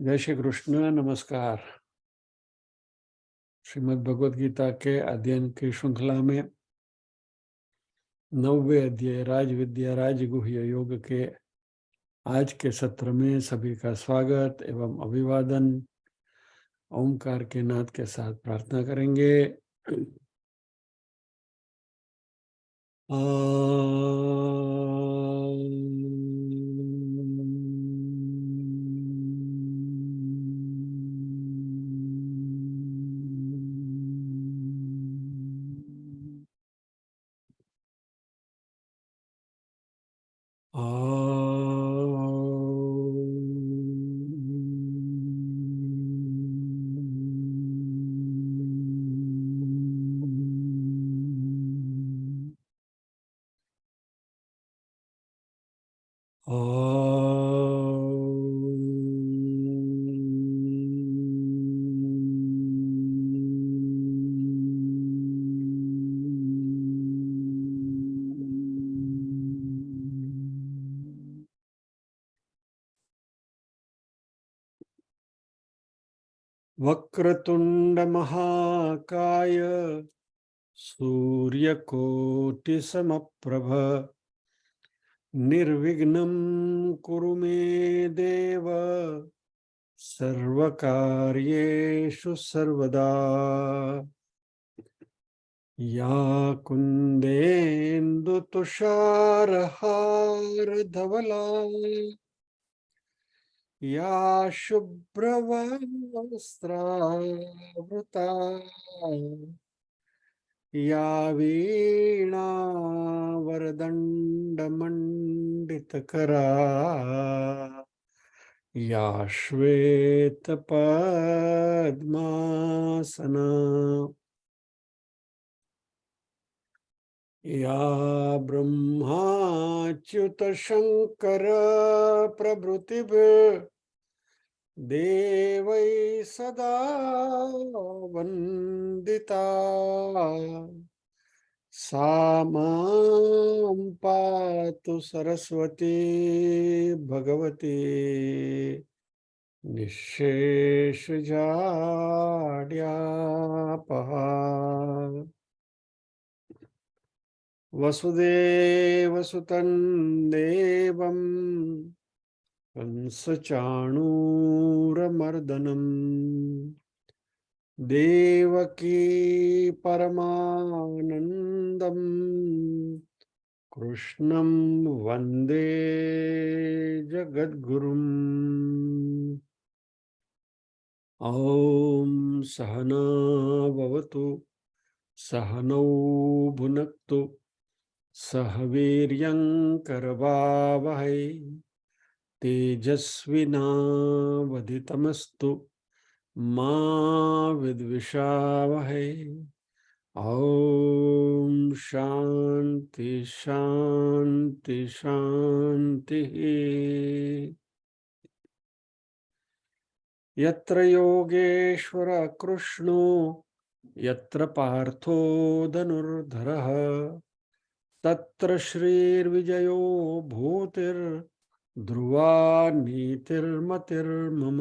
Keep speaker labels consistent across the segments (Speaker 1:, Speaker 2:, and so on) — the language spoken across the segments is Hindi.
Speaker 1: जय श्री कृष्ण। नमस्कार। श्रीमद् भगवद गीता के अध्ययन की श्रृंखला में 9वें अध्याय राज विद्या राजगुह्य योग के आज के सत्र में सभी का स्वागत एवं अभिवादन। ओमकार के नाद के साथ प्रार्थना करेंगे। वक्रतुंड महाकाय सूर्यकोटि समप्रभ निर्विघ्नं कुरु मे देव सर्वकार्येषु सर्वदा। या कुन्देन्दु तुषारहारधवला या शुभ्रवस्त्रावृता या वीणावरदण्डमण्डितकरा या श्वेतपद्मासना या ब्रह्माच्युतशङ्कर प्रभृतिभिः देवै सदा वन्दिता सा मां पातु सरस्वती भगवती निःशेषजाड्यापहा। वसुदेवसुतं देवं कंसचाणूरमर्दनं देवकी परमानन्दं कृष्णं वन्दे जगद्गुरुम्। ॐ सहना भवतु सहनौ भुनक्तु सह वीर्यं करवावहै तेजस्विनावधितमस्तु मा विद्विषावहै। ॐ शान्ति शान्ति शान्तिः। यत्र योगेश्वर कृष्णो यत्र पार्थो धनुर्धरः तत्र श्रीर्विजयो भूतिर्ध्रुवा नीतिर्मतिर्मम।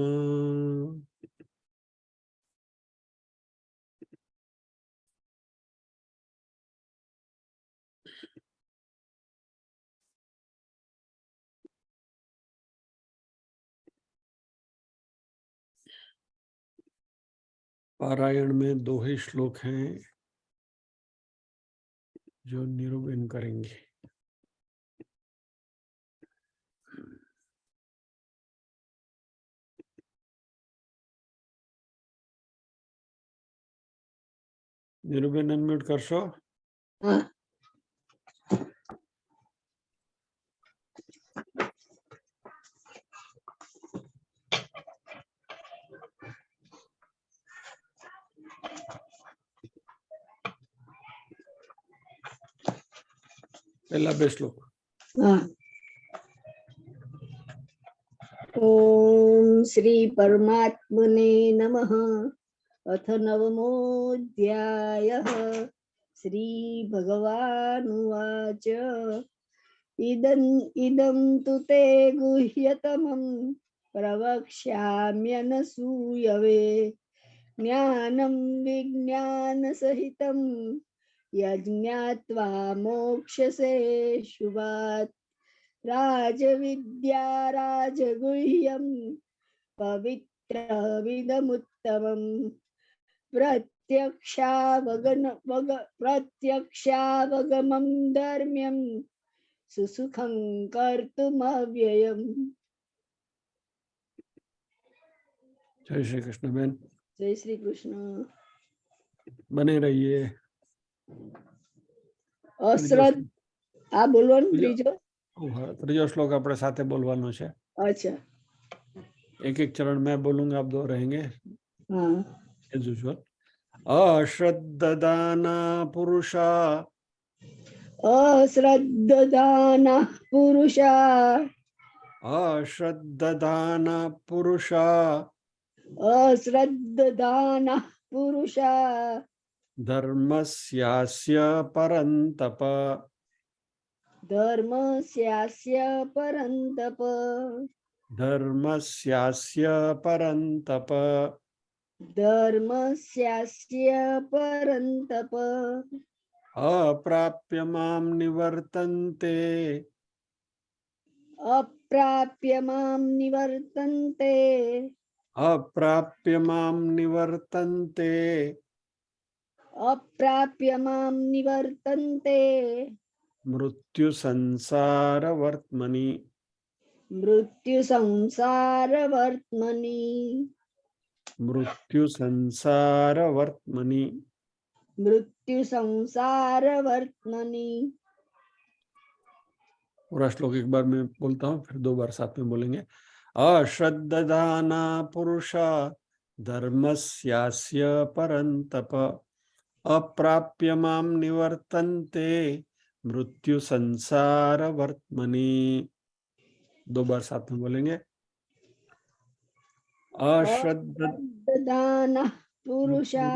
Speaker 1: पारायण में 2 ही श्लोक हैं जो निरूपण करेंगे। निरूपण अनम्यूट करशो। पहला 2 श्लोक।
Speaker 2: ओम श्री परमात्मने नमः। अथ नवमोऽध्यायः। श्री भगवानुवाच इदं तु ते गुह्यतमं प्रवक्ष्याम्यनसूयवे ज्ञानं विज्ञानसहितं यज्ञात्वा मोक्षसे शुभात् राजविद्या राजगुह्यं पवित्रमिदमुत्तमम् प्रत्यक्षावगमं धर्म्यं सुसुखं कर्तुमव्ययम्।
Speaker 1: जय श्री कृष्ण बेन।
Speaker 2: जय श्री कृष्ण।
Speaker 1: बने रहिए।
Speaker 2: આ બોલવાનું ત્રીજો
Speaker 1: ત્રીજો શ્લોક આપણે સાથે બોલવાનો છે.
Speaker 2: अच्छा
Speaker 1: एक एक चरण मैं बोलूंगा, आप दो रहेंगे
Speaker 2: हाँ
Speaker 1: एज यूजुअल. अश्रद्धदाना पुरुषा
Speaker 2: अश्रद्धदानः पुरुषा
Speaker 1: अश्रद्धदाना पुरुषा
Speaker 2: अश्रद्धदानः पुरुषा
Speaker 1: धर्मस्यास्य परन्तप
Speaker 2: धर्मस्यास्य परन्तप
Speaker 1: धर्मस्यास्य परन्तप
Speaker 2: धर्मस्यास्य परन्तप
Speaker 1: अप्राप्य मां निवर्तन्ते
Speaker 2: अप्राप्य मां निवर्तन्ते
Speaker 1: अप्राप्य मां निवर्तन्ते
Speaker 2: अप्राप्य मां निवर्तन्ते
Speaker 1: मृत्यु संसार वर्त्मनि
Speaker 2: मृत्यु संसार वर्त्मनि
Speaker 1: मृत्यु संसार वर्त्मनि.
Speaker 2: मृत्यु संसार वर्त्मनि।
Speaker 1: पूरा श्लोक एक बार मैं बोलता हूँ, फिर दो बार साथ में बोलेंगे. अश्रद्धदाना पुरुषा धर्मस्यास्य परन्तप अप्राप्य मां निवर्तन्ते मृत्यु संसार वर्त्मनि. दो बार साथ में बोलेंगे.
Speaker 2: अश्रद्धदानः पुरुषा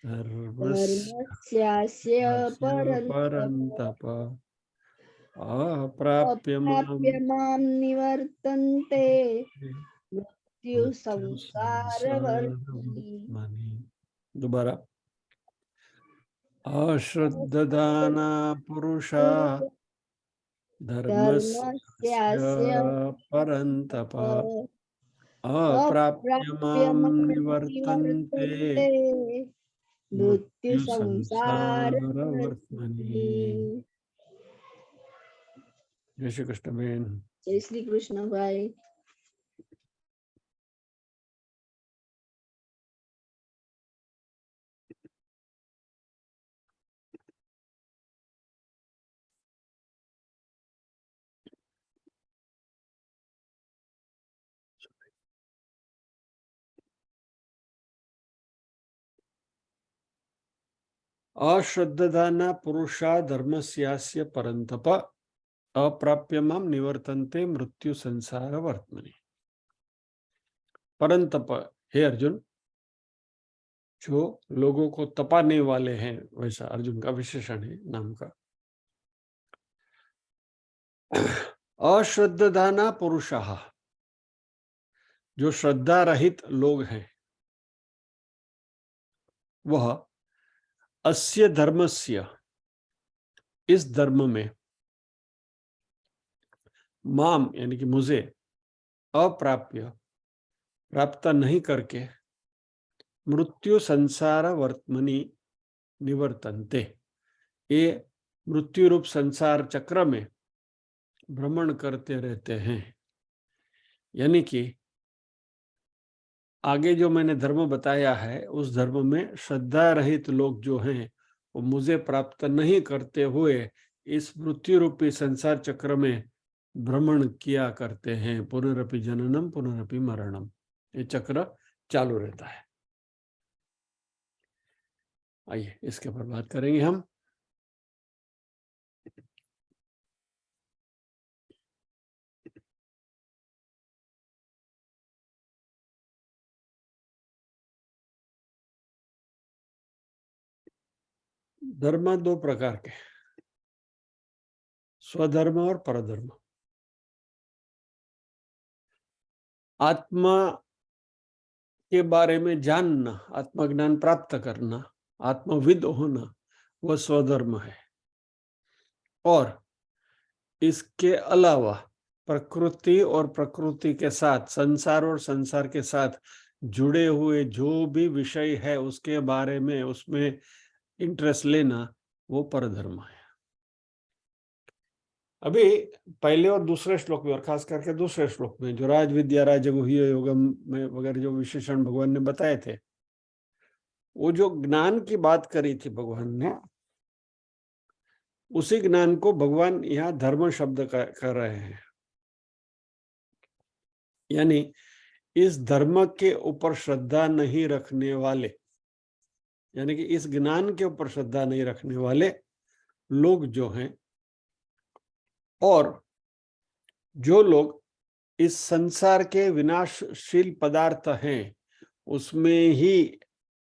Speaker 2: धर्मस्यास्य परन्तप
Speaker 1: अप्राप्य
Speaker 2: मां निवर्तन्ते मृत्यु संसार वर्त्मनि।
Speaker 1: दोबारा. अश्रद्धदाना पुरुषा धर्मस्य परन्तप अप्राप्य मां निवर्तन्ते
Speaker 2: मृत्यु
Speaker 1: मृत्यु
Speaker 2: संसार
Speaker 1: संसार वर्त्मनि. जय श्री कृष्ण बेन.
Speaker 2: जय श्री कृष्ण भाई.
Speaker 1: अश्रद्धदाना पुरुषा धर्मस्यास्य परन्तप अप्राप्य मां निवर्तन्ते मृत्यु संसार वर्त्मनि. परंतप, हे अर्जुन, जो लोगों को तपाने वाले हैं, वैसा अर्जुन का विशेषण है नाम का. अश्रद्धदाना पुरुषाः, जो श्रद्धा रहित लोग हैं, वह अस्य धर्मस्य, इस धर्म में, माम यानी कि मुझे, अप्राप्य प्राप्त नहीं करके, मृत्यु संसार वर्त्मनि निवर्तन्ते, ये मृत्यु रूप संसार चक्र में भ्रमण करते रहते हैं. यानी कि आगे जो मैंने धर्म बताया है, उस धर्म में श्रद्धा रहित लोग जो हैं, वो मुझे प्राप्त नहीं करते हुए इस मृत्यु रूपी संसार चक्र में भ्रमण किया करते हैं. पुनरपि जननम पुनरपि मरणम, ये चक्र चालू रहता है. आइए इसके ऊपर बात करेंगे हम. धर्म दो प्रकार के, स्वधर्म और परधर्म. आत्मा के बारे में जानना, आत्मज्ञान प्राप्त करना, आत्मविद होना, वह स्वधर्म है। और इसके अलावा प्रकृति और प्रकृति के साथ, संसार और संसार के साथ जुड़े हुए जो भी विषय है उसके बारे में, उसमें इंटरेस्ट लेना, वो परधर्म है। अभी पहले और दूसरे श्लोक में, और खास करके दूसरे श्लोक में, जो राज विद्या राजगुह्य योगम में वगैरह जो विशेषण भगवान ने बताए थे, वो जो ज्ञान की बात करी थी भगवान ने, उसी ज्ञान को भगवान यहाँ धर्म शब्द कर रहे हैं। यानी इस धर्म के ऊपर श्रद्धा नहीं रखने वाले, यानी कि इस ज्ञान के ऊपर श्रद्धा नहीं रखने वाले लोग जो हैं, और जो लोग इस संसार के विनाशशील पदार्थ हैं उसमें ही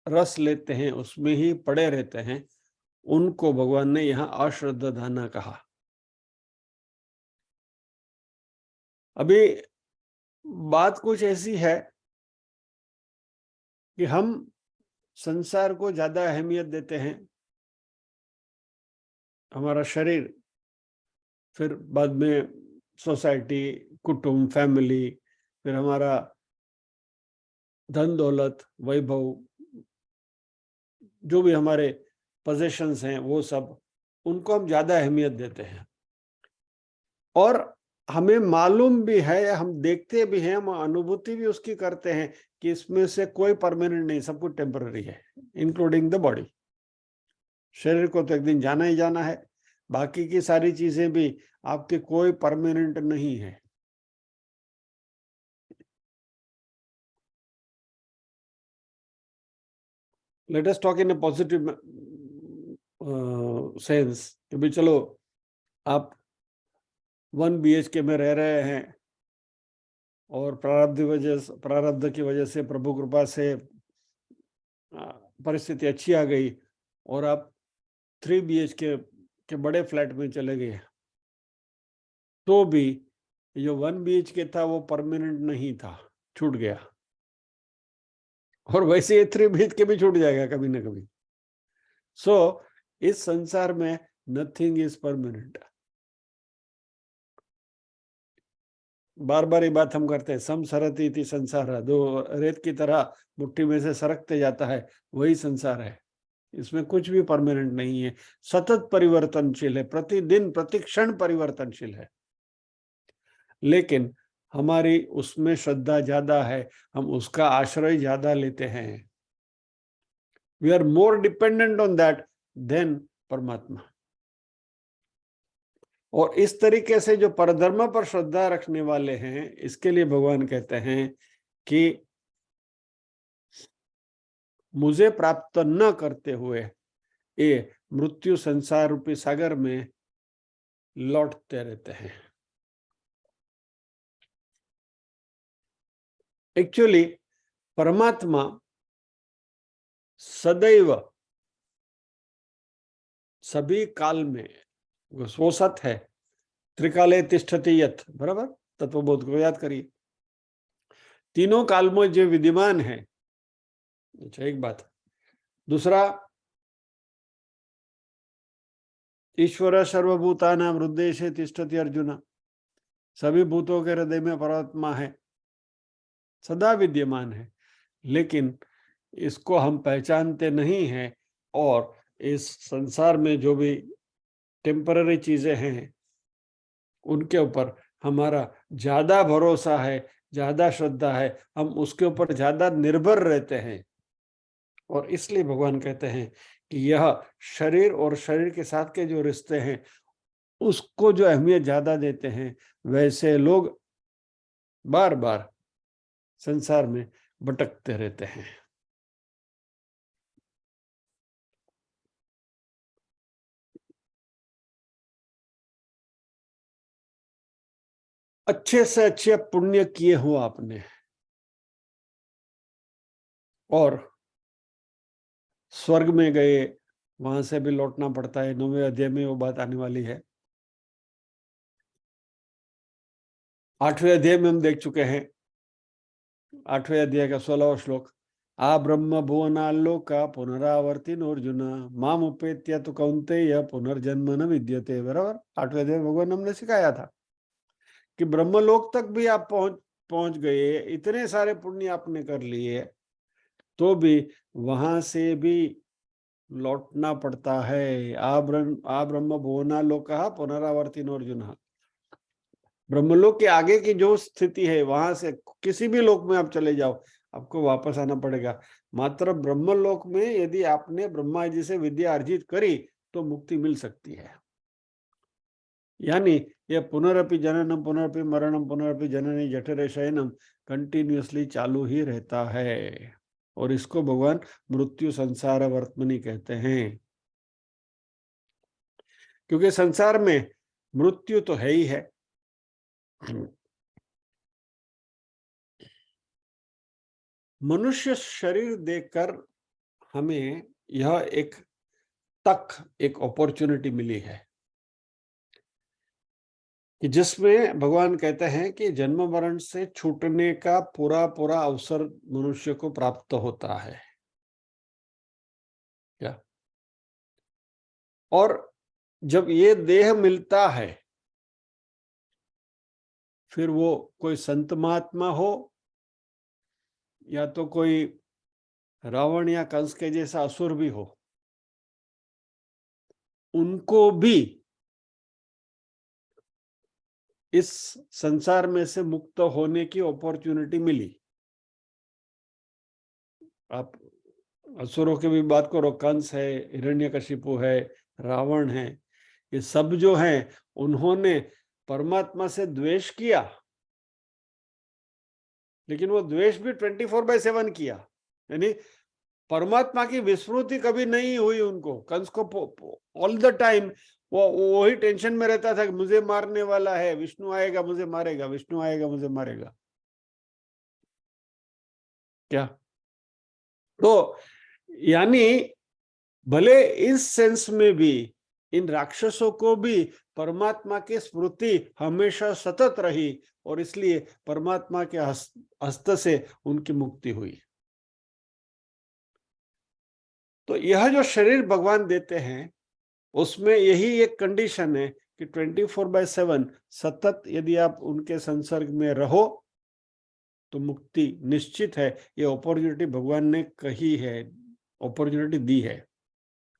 Speaker 1: रस लेते हैं, उसमें ही पड़े रहते हैं, उनको भगवान ने यहाँ अश्रद्धाना कहा। अभी बात कुछ ऐसी है कि हम संसार को ज्यादा अहमियत देते हैं, हमारा शरीर, फिर बाद में सोसाइटी, कुटुंब, फैमिली, फिर हमारा धन दौलत, वैभव, जो भी हमारे पोजेशंस हैं, वो सब, उनको हम ज्यादा अहमियत देते हैं। और हमें मालूम भी है, हम देखते भी हैं, हम अनुभूति भी उसकी करते हैं कि इसमें से कोई परमानेंट नहीं, सब कुछ टेम्पररी है, इंक्लूडिंग द बॉडी। शरीर को तो एक दिन जाना ही जाना है, बाकी की सारी चीजें भी आपके कोई परमानेंट नहीं है। Let us talk in a positive sense कि भाई चलो आप 1 BHK में रह रहे हैं और प्रारब्ध की वजह से, प्रभु कृपा से परिस्थिति अच्छी आ गई और आप 3 BHK के बड़े फ्लैट में चले गए, तो भी जो 1 BHK था वो परमानेंट नहीं था, छूट गया। और वैसे ये 3 BHK भी छूट जाएगा कभी ना कभी। सो इस संसार में नथिंग इज परमानेंट। बार बार ये बात हम करते हैं, संसरति इति संसार, दो रेत की तरह मुट्ठी में से सरकते जाता है, वही संसार है। इसमें कुछ भी परमानेंट नहीं है, सतत परिवर्तनशील है, प्रतिदिन प्रतिक्षण परिवर्तनशील है। लेकिन हमारी उसमें श्रद्धा ज्यादा है, हम उसका आश्रय ज्यादा लेते हैं। We are more dependent on that then Paramatma. और इस तरीके से जो परधर्म पर श्रद्धा रखने वाले हैं, इसके लिए भगवान कहते हैं कि मुझे प्राप्त न करते हुए ये मृत्यु संसार रूपी सागर में लौटते रहते हैं। एक्चुअली परमात्मा सदैव सभी काल में, वो सत है, त्रिकाले तिष्ठति यत्, बराबर, तत्वबोध को याद करिए, तीनों काल में जो विद्यमान है। अच्छा, एक बात। दूसरा, ईश्वर सर्वभूतानां हृदये तिष्ठति अर्जुन, सभी भूतों के हृदय में परमात्मा है, सदा विद्यमान है, लेकिन इसको हम पहचानते नहीं हैं। और इस संसार में जो भी टेम्पररी चीजें हैं उनके ऊपर हमारा ज्यादा भरोसा है, ज्यादा श्रद्धा है, हम उसके ऊपर ज्यादा निर्भर रहते हैं। और इसलिए भगवान कहते हैं कि यह शरीर और शरीर के साथ के जो रिश्ते हैं उसको जो अहमियत ज्यादा देते हैं, वैसे लोग बार बार संसार में भटकते रहते हैं। अच्छे से अच्छे पुण्य किए हो आपने, और स्वर्ग में गए, वहां से भी लौटना पड़ता है, 9वें अध्याय में वो बात आने वाली है। 8वें अध्याय में हम देख चुके हैं 8वें अध्याय का 16वां श्लोक, आ ब्रह्म भुवनालोक पुनरावर्तिन अर्जुन माम उपेत्य तो कौन्तेय पुनर्जन्म न विद्यते। बराबर, 8वें अध्याय भगवान हमने सिखाया था कि ब्रह्मलोक तक भी आप पहुंच गए, इतने सारे पुण्य आपने कर लिए, तो भी वहां से भी लौटना पड़ता है। आ ब्रह्म भुवनालोक पुनरावर्तिन अर्जुन, ब्रह्मलोक के आगे की जो स्थिति है, वहां से किसी भी लोक में आप चले जाओ, आपको वापस आना पड़ेगा। मात्र ब्रह्मलोक में यदि आपने ब्रह्मा जी से विद्या अर्जित करी तो मुक्ति मिल सकती है। यानी यह पुनरपि जननम पुनरपि मरणम पुनरपि जननी जठरे शयनम कंटिन्यूअसली चालू ही रहता है, और इसको भगवान मृत्यु संसार वर्तमनी कहते हैं। क्योंकि संसार में मृत्यु तो है ही है। मनुष्य शरीर देकर हमें यह एक अपॉर्चुनिटी मिली है कि जिसमें भगवान कहते हैं कि जन्म मरण से छूटने का पूरा पूरा अवसर मनुष्य को प्राप्त होता है क्या। और जब ये देह मिलता है, फिर वो कोई संत महात्मा हो या तो कोई रावण या कंस के जैसा असुर भी हो, उनको भी इस संसार में से मुक्त होने की अपॉर्चुनिटी मिली। आप असुरों की भी बात करो, कंस है, हिरण्यकशिपु है, रावण है, ये सब जो हैं उन्होंने परमात्मा से द्वेष किया, लेकिन वो द्वेष भी 24/7 किया। यानी परमात्मा की विस्मृति कभी नहीं हुई उनको। कंस को ऑल द टाइम वो वही टेंशन में रहता था कि मुझे मारने वाला है, विष्णु आएगा मुझे मारेगा, विष्णु आएगा मुझे मारेगा क्या। तो यानी भले इस सेंस में भी इन राक्षसों को भी परमात्मा की स्मृति हमेशा सतत रही, और इसलिए परमात्मा के हस्त से उनकी मुक्ति हुई। तो यह जो शरीर भगवान देते हैं, उसमें यही एक कंडीशन है कि 24/7 सतत यदि आप उनके संसर्ग में रहो तो मुक्ति निश्चित है। ये अपॉर्चुनिटी भगवान ने कही है, अपॉर्चुनिटी दी है,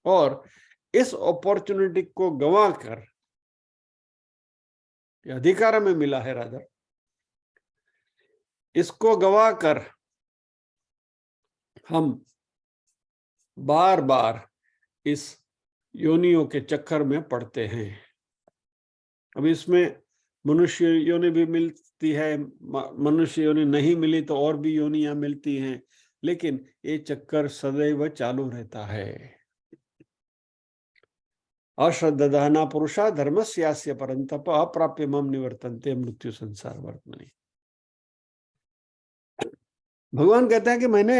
Speaker 1: और इस अपॉर्चुनिटी को गंवा कर, अधिकार में मिला है राजा, इसको गंवा कर हम बार बार इस योनियों के चक्कर में पड़ते हैं। अब इसमें मनुष्य योनि भी मिलती है, मनुष्य योनि नहीं मिली तो और भी योनियां मिलती हैं, लेकिन ये चक्कर सदैव चालू रहता है। अश्रद्धाना पुरुषा धर्मस्यास्य परंतप अप्राप्य मम निवर्तन्ते मृत्यु संसार वर्तमनि। भगवान कहते हैं कि मैंने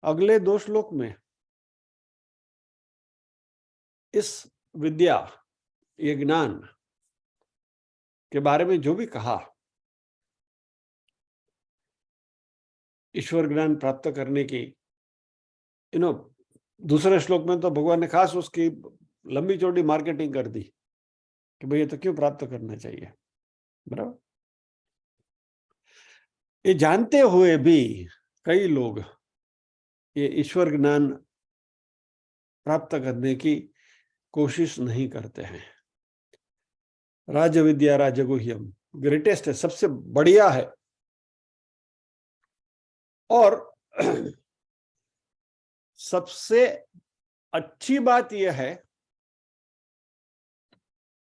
Speaker 1: अगले 2 श्लोक में इस विद्या, ये ज्ञान के बारे में जो भी कहा, ईश्वर ज्ञान प्राप्त करने की, दूसरे श्लोक में तो भगवान ने खास उसकी लंबी चौड़ी मार्केटिंग कर दी कि भाई ये तो क्यों प्राप्त करना चाहिए। बराबर, ये जानते हुए भी कई लोग ये ईश्वर ज्ञान प्राप्त करने की कोशिश नहीं करते हैं। राज विद्या राजगुह्यम ग्रेटेस्ट है, सबसे बढ़िया है। और सबसे अच्छी बात यह है,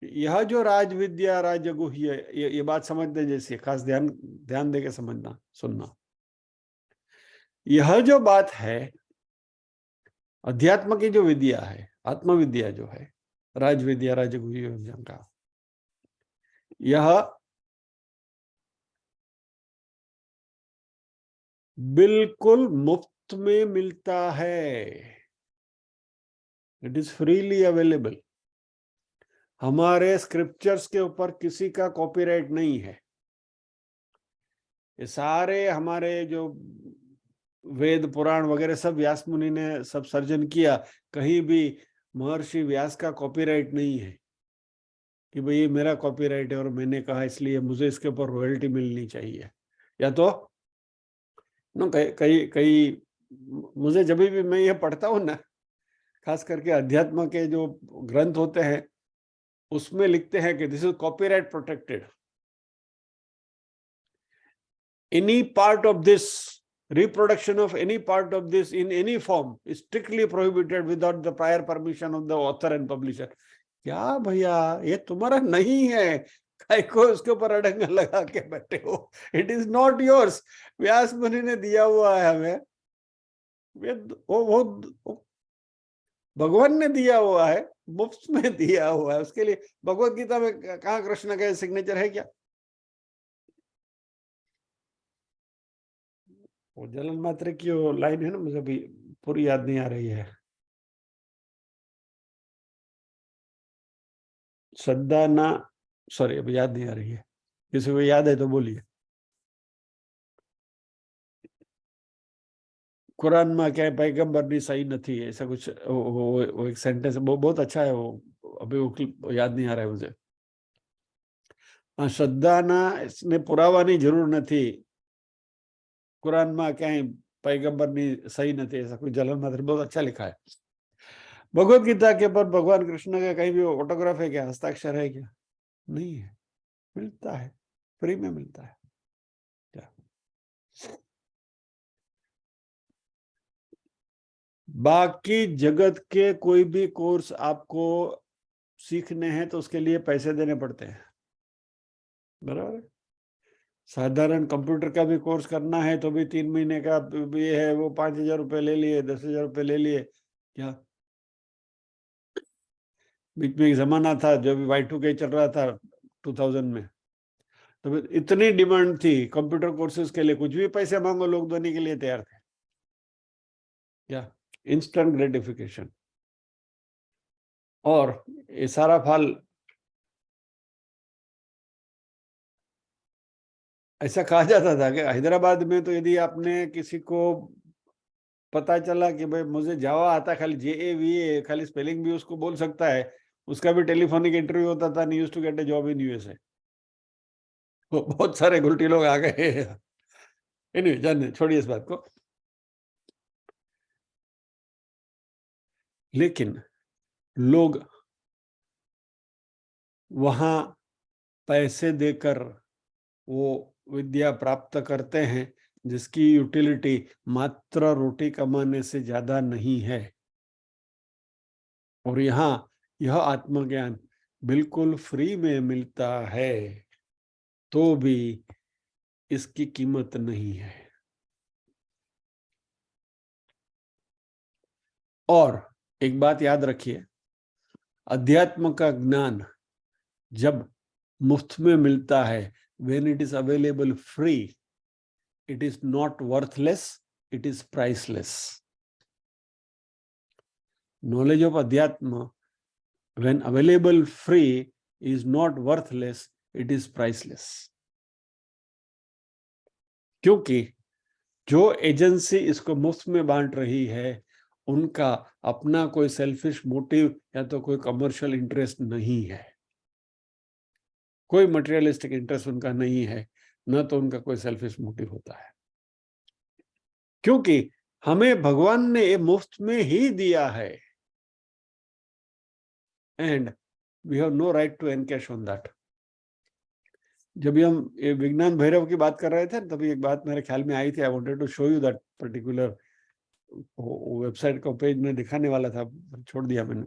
Speaker 1: यह जो राज विद्या राजगुह्य, ये बात समझने जैसी, खास ध्यान देके समझना सुनना। यह जो बात है, अध्यात्म की जो विद्या है, आत्मविद्या जो है, राज विद्या राजगुह्य का, यह बिल्कुल मुफ्त में मिलता है। It is freely available. हमारे स्क्रिप्चर्स के ऊपर किसी का कॉपीराइट नहीं है। ये सारे हमारे जो वेद पुराण वगैरह सब व्यास मुनि ने सब सर्जन किया, कहीं भी महर्षि व्यास का कॉपीराइट नहीं है कि भाई ये मेरा कॉपीराइट है और मैंने कहा इसलिए मुझे इसके ऊपर रॉयल्टी मिलनी चाहिए। या तो नो कई कई मुझे जब भी मैं ये पढ़ता हूँ ना, खास करके अध्यात्म के जो ग्रंथ होते हैं उसमें लिखते हैं कि this is copyright protected, any part of this, reproduction of any part of this in any form is strictly prohibited without the prior permission of the author and publisher। क्या भैया ये तुम्हारा नहीं है, काय को उसके ऊपर अड़ंगा लगा के बैठे हो? इट इज नॉट योर्स, व्यास मुनि ने दिया हुआ है हमें, वो भगवान ने दिया हुआ है, मुफ्त में दिया हुआ है। उसके लिए भगवत गीता में कहाँ कृष्ण का सिग्नेचर है क्या? वो जलन मात्र की वो लाइन है ना, मुझे अभी पूरी याद नहीं आ रही है। श्रद्धा ना, सॉरी अभी याद नहीं आ रही है, किसी को याद है तो बोलिए। कुरान में क्या पैगंबरनी सही नहीं, ऐसा कुछ वो एक सेंटेंस बहुत अच्छा है, वो अभी वो याद नहीं आ रहा है मुझे। श्रद्धा ना इसने पुरावानी जरूर नहीं, कुरान में क्या पैगंबरनी सही नहीं, ऐसा कोई जलन मात्र बहुत अच्छा लिखा है। भगवत गीता के ऊपर भगवान कृष्ण का कहीं भी ऑटोग्राफ है क्या, हस्ताक्षर है क्या? नहीं है, मिलता है, फ्री में मिलता है क्या? बाकी जगत के कोई भी कोर्स आपको सीखने हैं तो उसके लिए पैसे देने पड़ते हैं, बराबर। साधारण कंप्यूटर का भी कोर्स करना है तो भी 3 महीने का ये है, वो 5,000 रुपये ले लिए, 10,000 रुपये ले लिए क्या? बीच में एक जमाना था जो भी Y2K चल रहा था 2000 में, तो इतनी डिमांड थी कंप्यूटर कोर्सेज के लिए, कुछ भी पैसे मांगो लोग देने के लिए तैयार थे क्या? Instant gratification. और ये सारा फल ऐसा कहा जाता था कि हैदराबाद में तो यदि आपने किसी को पता चला कि भाई मुझे जावा आता, खाली JAVA खाली स्पेलिंग भी उसको बोल सकता है, उसका भी टेलीफोनिक इंटरव्यू होता था, used to get a job in USA। बहुत सारे गुलटी लोग आ गए। एनीवे जाने छोड़िए इस बात को। लेकिन लोग वहां पैसे देकर वो विद्या प्राप्त करते हैं जिसकी यूटिलिटी मात्र रोटी कमाने से ज्यादा नहीं है। और यहाँ यह आत्मज्ञान बिल्कुल फ्री में मिलता है तो भी इसकी कीमत नहीं है। और एक बात याद रखिए, अध्यात्म का ज्ञान जब मुफ्त में मिलता है, when it is available free, it is not worthless, it is priceless. Knowledge of Adhyatma, when available free, is not worthless, it is priceless. क्योंकि जो एजेंसी इसको मुफ्त में बांट रही है उनका अपना कोई सेल्फिश मोटिव या तो कोई कमर्शियल इंटरेस्ट नहीं है, कोई मटेरियलिस्टिक इंटरेस्ट उनका नहीं है, न तो उनका कोई सेल्फिश मोटिव होता है। क्योंकि हमें भगवान ने ये मुफ्त में ही दिया है and we have no right to encash on that. जब भी हम ये विज्ञान भैरव की बात कर रहे थे तभी एक बात मेरे ख्याल में आई थी, I wanted to show you that particular website का पेज में दिखाने वाला था, छोड़ दिया मैंने।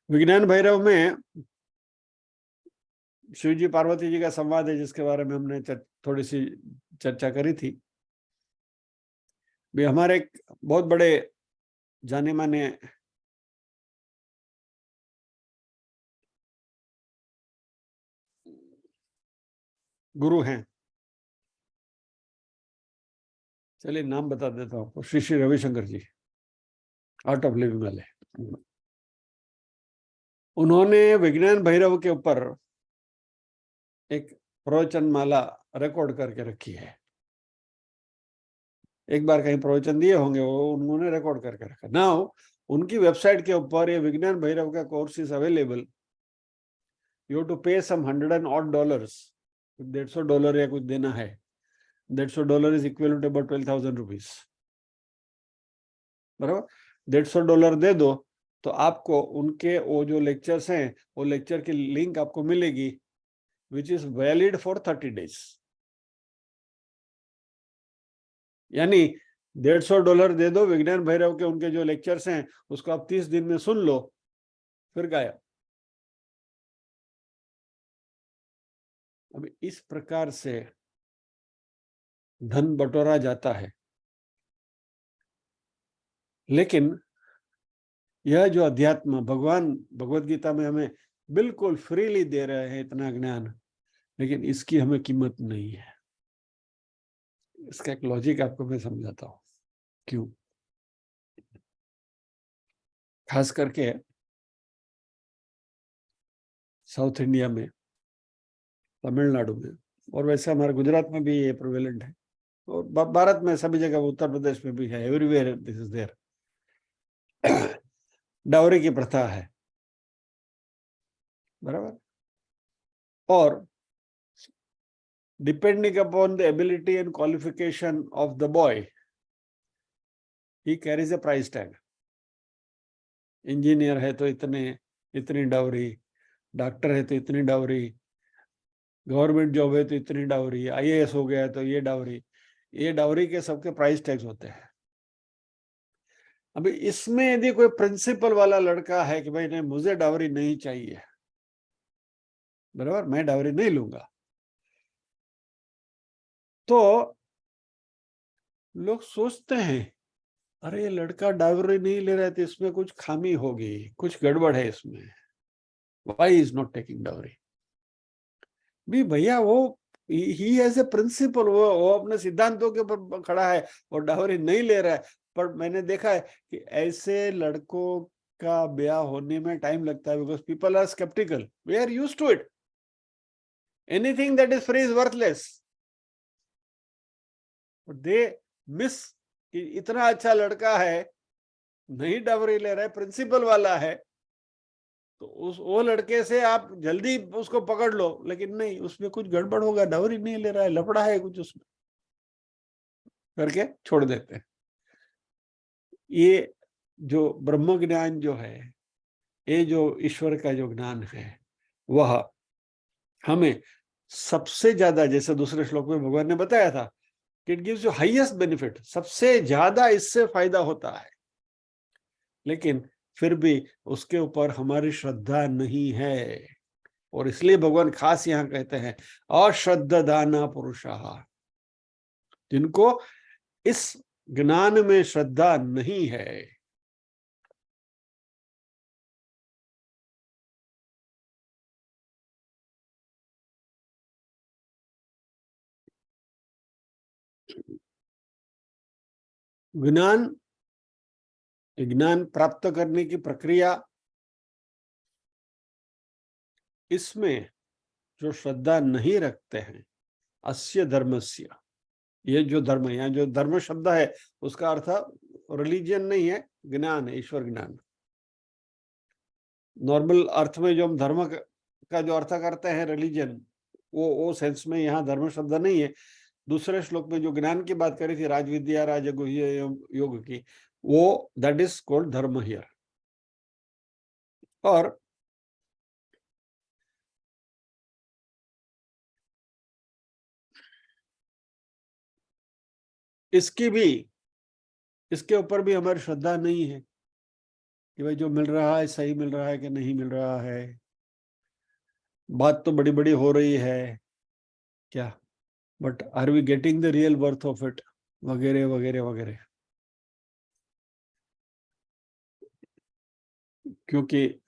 Speaker 1: विज्ञान भैरव में शिव जी पार्वती जी का संवाद है जिसके बारे में हमने थोड़ी सी चर्चा करी थी। भी हमारे एक बहुत बड़े जाने माने गुरु हैं, चलिए नाम बता देता हूँ, श्री श्री रविशंकर जी, आर्ट ऑफ लिविंग वाले। उन्होंने विज्ञान भैरव के ऊपर एक प्रवचन माला रिकॉर्ड करके रखी है। एक बार कहीं प्रवचन दिए होंगे, वो उन्होंने रिकॉर्ड करके रखा। नाउ उनकी वेबसाइट के ऊपर ये विज्ञान भैरव का course is available. You to pay some $100 $150 या कुछ देना है। $150 is equal to about 12,000 rupees, बराबर। $150 दे दो तो आपको उनके वो जो लेक्चर्स हैं, वो लेक्चर की लिंक आपको मिलेगी, which is valid for 30 days। यानी $150 दे दो, विज्ञान भैरव के उनके जो लेक्चर्स हैं उसको आप 30 दिन में सुन लो, फिर गायब। अब इस प्रकार से धन बटोरा जाता है। लेकिन यह जो अध्यात्म भगवान भगवत गीता में हमें बिल्कुल फ्रीली दे रहे हैं इतना ज्ञान, लेकिन इसकी हमें कीमत नहीं है। इसका एक लॉजिक आपको मैं समझाता हूं क्यों। खास करके साउथ इंडिया में, तमिलनाडु में, और वैसे हमारे गुजरात में भी ये प्रिवेलेंट है, और भारत में सभी जगह, उत्तर प्रदेश में भी है, everywhere this is there. Dowry की प्रथा है, बराबर। और depending upon the ability and qualification of the boy, he carries a price tag. Engineer है तो इतनी डावरी, डॉक्टर है तो इतनी डावरी, गवर्नमेंट जॉब है तो इतनी डावरी, IAS हो गया तो ये डावरी के सबके प्राइस टैग्स होते हैं। अभी इसमें यदि कोई प्रिंसिपल वाला लड़का है कि भाई नहीं, मुझे डावरी नहीं चाहिए, बराबर, मैं डावरी नहीं लूंगा, तो लोग सोचते हैं अरे ये लड़का डावरी नहीं ले रहा है तो इसमें कुछ खामी होगी, कुछ गड़बड़ है इसमें, why is not taking dowry. भी भैया वो ही एज ए प्रिंसिपल, वो अपने सिद्धांतों के ऊपर खड़ा है और डावरी नहीं ले रहा है। पर मैंने देखा है कि ऐसे लड़कों का ब्याह होने में टाइम लगता है, because people are skeptical, we are used to it, anything that is free is worthless. They miss कि इतना अच्छा लड़का है, नहीं डावरी ले रहा है, प्रिंसिपल वाला है, तो वो लड़के से आप जल्दी उसको पकड़ लो, लेकिन नहीं, उसमें कुछ गड़बड़ होगा, डावरी नहीं ले रहा है, लफड़ा है कुछ उसमें, करके छोड़ देते हैं। ये जो ब्रह्म ज्ञान जो है, ये जो ईश्वर का जो ज्ञान है, वह हमें सबसे ज्यादा, जैसे दूसरे श्लोक में भगवान ने बताया था कि it gives you highest benefit, सबसे ज्यादा इससे फायदा होता है, लेकिन फिर भी उसके ऊपर हमारी श्रद्धा नहीं है। और इसलिए भगवान खास यहां कहते हैं अश्रद्धाना पुरुषाः, जिनको इस ज्ञान में श्रद्धा नहीं है। ज्ञान प्राप्त करने की प्रक्रिया, इसमें जो श्रद्धा नहीं रखते हैं, अस्य धर्मस्य, ये जो धर्म है, यहाँ जो धर्म शब्द है उसका अर्थ रिलीजियन नहीं है, ज्ञान है, ईश्वर ज्ञान। नॉर्मल अर्थ में जो हम धर्म का जो अर्थ करते हैं रिलीजन, वो सेंस में यहाँ धर्म शब्द नहीं है। दूसरे श्लोक में जो ज्ञान की बात करी थी, राजविद्या राजगुह्य योग की, वो दैट इज कॉल्ड धर्म हियर। और इसके ऊपर भी हमारी श्रद्धा नहीं है कि भाई जो मिल रहा है सही मिल रहा है कि नहीं मिल रहा है। बात तो बड़ी बड़ी हो रही है क्या, but are we getting the real worth of it, वगैरह वगैरह वगैरह। क्योंकि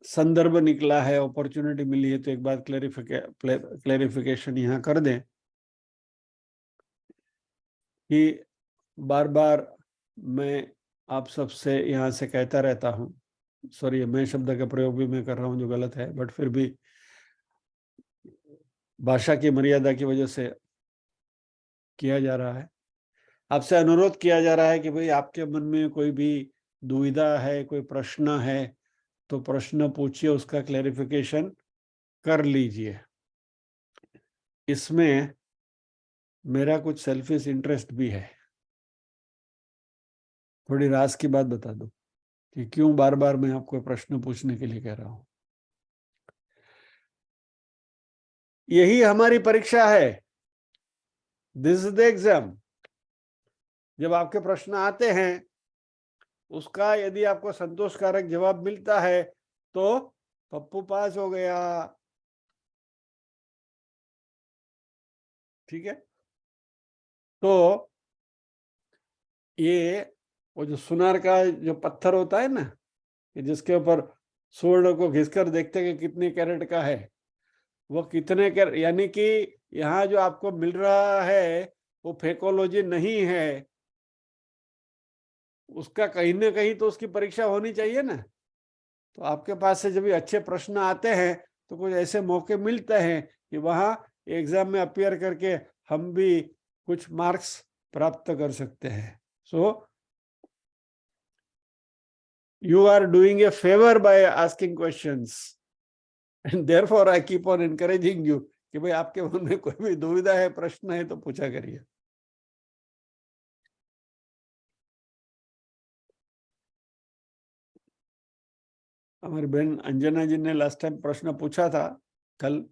Speaker 1: संदर्भ निकला है, अपॉर्चुनिटी मिली है, तो एक बात क्लैरिफिकेशन यहाँ कर दें कि बार बार मैं आप सबसे यहाँ से कहता रहता हूँ, सॉरी मैं शब्द का प्रयोग भी मैं कर रहा हूँ जो गलत है, बट फिर भी भाषा की मर्यादा की वजह से किया जा रहा है। आपसे अनुरोध किया जा रहा है कि भाई आपके मन में कोई भी दुविधा है, कोई प्रश्न है तो प्रश्न पूछिए, उसका क्लैरिफिकेशन कर लीजिए। इसमें मेरा कुछ सेल्फिश इंटरेस्ट भी है। थोड़ी राज की बात बता दूं कि क्यों बार बार मैं आपको प्रश्न पूछने के लिए कह रहा हूं। यही हमारी परीक्षा है। This is the exam. जब आपके प्रश्न आते हैं, उसका यदि आपको संतोषकारक जवाब मिलता है तो पप्पू पास हो गया। ठीक है। तो ये वो जो सुनार का जो पत्थर होता है ना, कि जिसके ऊपर स्वर्ण को घिसकर देखते हैं कि कितने कैरेट का है, वो कितने कैरेट, यानी कि यहाँ जो आपको मिल रहा है वो फेकोलॉजी नहीं है, उसका कहीं ना कहीं तो उसकी परीक्षा होनी चाहिए ना। तो आपके पास से जब भी अच्छे प्रश्न आते हैं तो कुछ ऐसे मौके मिलते हैं कि वहाँ एग्जाम में अपीयर करके हम भी कुछ मार्क्स प्राप्त कर सकते हैं। सो you are doing a favor by asking questions, and therefore I keep on encouraging you कि भाई आपके मन में कोई भी दुविधा है, प्रश्न है तो पूछा करिए। हमारी बहन अंजना जी ने लास्ट टाइम प्रश्न पूछा था कल,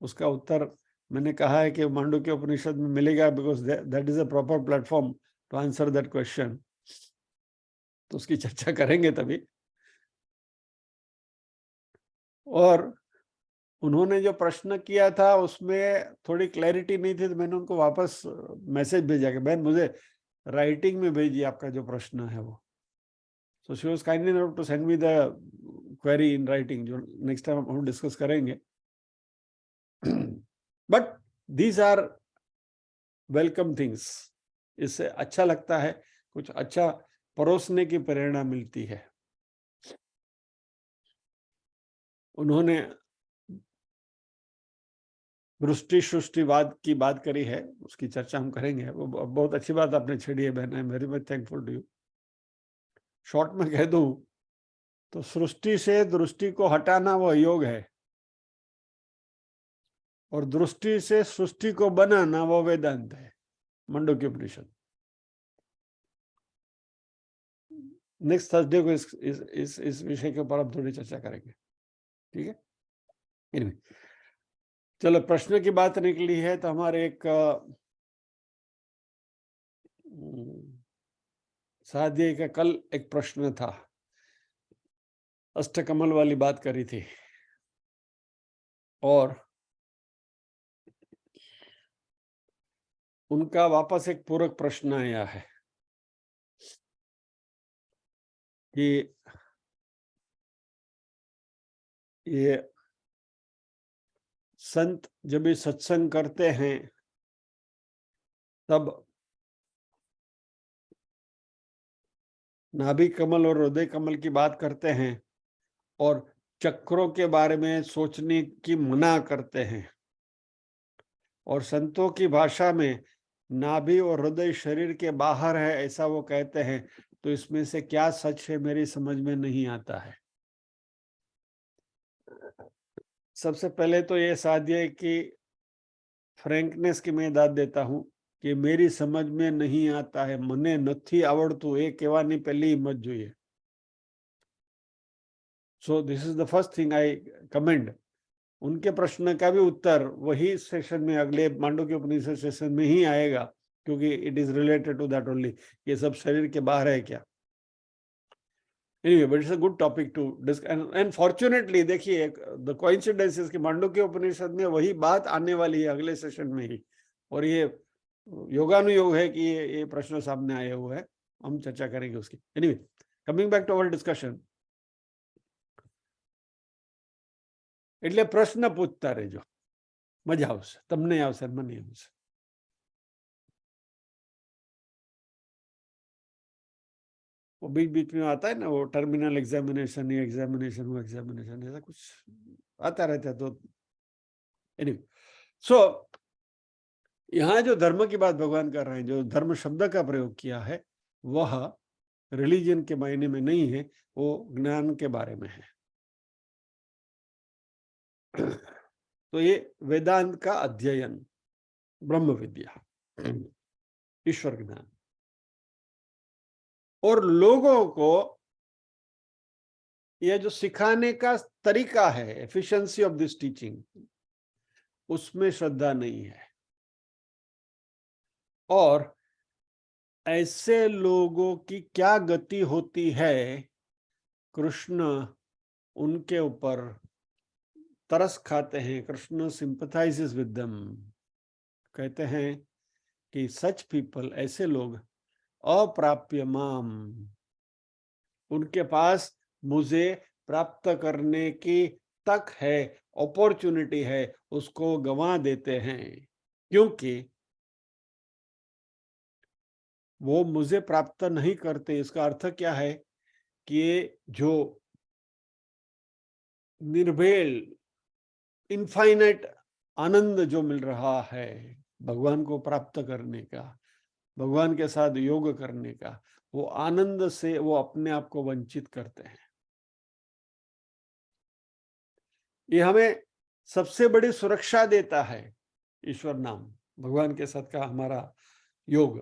Speaker 1: उसका उत्तर मैंने कहा है कि मांडुक्य उपनिषद में मिलेगा, because that is a proper platform to answer that question. तो उसकी चर्चा करेंगे तभी। और उन्होंने जो प्रश्न किया था उसमें थोड़ी क्लैरिटी नहीं थी, तो मैंने उनको वापस मैसेज भेजा कि बहन मुझे राइटिंग में भेजिए आपका जो प्रश्न है वो। So she was kind enough to send me the query in writing, जो नेक्स्ट टाइम हम डिस्कस करेंगे। But these are welcome things. इससे अच्छा लगता है, कुछ अच्छा परोसने की प्रेरणा मिलती है। उन्होंने वृष्टि सृष्टिवाद की बात करी है, उसकी चर्चा हम करेंगे। वो बहुत अच्छी बात आपने छेड़ी है बहन, I am very much thankful to you. Short में कह दूं तो सृष्टि से दृष्टि को हटाना वो योग है, और दृष्टि से सृष्टि को बनाना वो वेदांत है, मांडुक्य उपनिषद। नेक्स्ट थर्सडे को इस विषय के ऊपर हम थोड़ी चर्चा करेंगे। ठीक है। anyway, चलो प्रश्न की बात निकली है तो हमारे एक साध्य का कल एक प्रश्न था, अष्टकमल वाली बात करी थी, और उनका वापस एक पूरक प्रश्न आया है कि ये संत जब भी सत्संग करते हैं तब नाभि कमल और हृदय कमल की बात करते हैं और चक्रों के बारे में सोचने की मना करते हैं, और संतों की भाषा में नाभि और हृदय शरीर के बाहर है ऐसा वो कहते हैं। तो इसमें से क्या सच है मेरी समझ में नहीं आता है। सबसे पहले तो ये साध्य कि फ्रेंकनेस की मैं दाद देता हूं कि मेरी समझ में नहीं आता है, मने નથી આવડતું એ કહેવાની પહેલી હિંમત જોઈએ। So this is the first thing I commend. उनके प्रश्न का भी उत्तर वही सेशन में, अगले मांडुक्य उपनिषद सेशन में ही आएगा, क्योंकि it is related to that only. ये सब शरीर के बाहर है क्या। Anyway, but it's a good topic to discuss, and fortunately देखिए the coincidence is कि मांडुक्य उपनिषद में वही बात आने वाली है अगले सेशन में ही, और ये योगानुयोग है कि ये प्रश्न सामने आए हुए हैं, हम चर्चा करेंगे उसकी। Anyway, coming back to our discussion, એટલે પ્રશ્ન પૂછતા રહેજો, મજા આવશે, તમને આવશે, મને આવશે। वो बीच बीच में आता है ना, वो टर्मिनल एग्जामिनेशन, ये एग्जामिनेशन, वो एग्जामिनेशन, ऐसा कुछ आता रहता है। तो एनीवे, सो यहाँ जो धर्म की बात भगवान कर रहे हैं, जो धर्म शब्द का प्रयोग किया है, वह रिलीजन के मायने में नहीं है, वो ज्ञान के बारे में है। तो ये वेदांत का अध्ययन, ब्रह्म विद्या, ईश्वर ज्ञान, और लोगों को यह जो सिखाने का तरीका है, एफिशिएंसी ऑफ दिस टीचिंग, उसमें श्रद्धा नहीं है। और ऐसे लोगों की क्या गति होती है, कृष्ण उनके ऊपर तरस खाते हैं। कृष्ण सिंपथाइजेस विद देम, कहते हैं कि सच पीपल, ऐसे लोग, अप्राप्य माम, उनके पास मुझे प्राप्त करने की तक है, अपॉर्चुनिटी है, उसको गंवा देते हैं, क्योंकि वो मुझे प्राप्त नहीं करते। इसका अर्थ क्या है कि जो निर्भेल इनफाइनाइट आनंद जो मिल रहा है भगवान को प्राप्त करने का, भगवान के साथ योग करने का, वो आनंद से वो अपने आप को वंचित करते हैं। ये हमें सबसे बड़ी सुरक्षा देता है, ईश्वर नाम, भगवान के साथ का हमारा योग,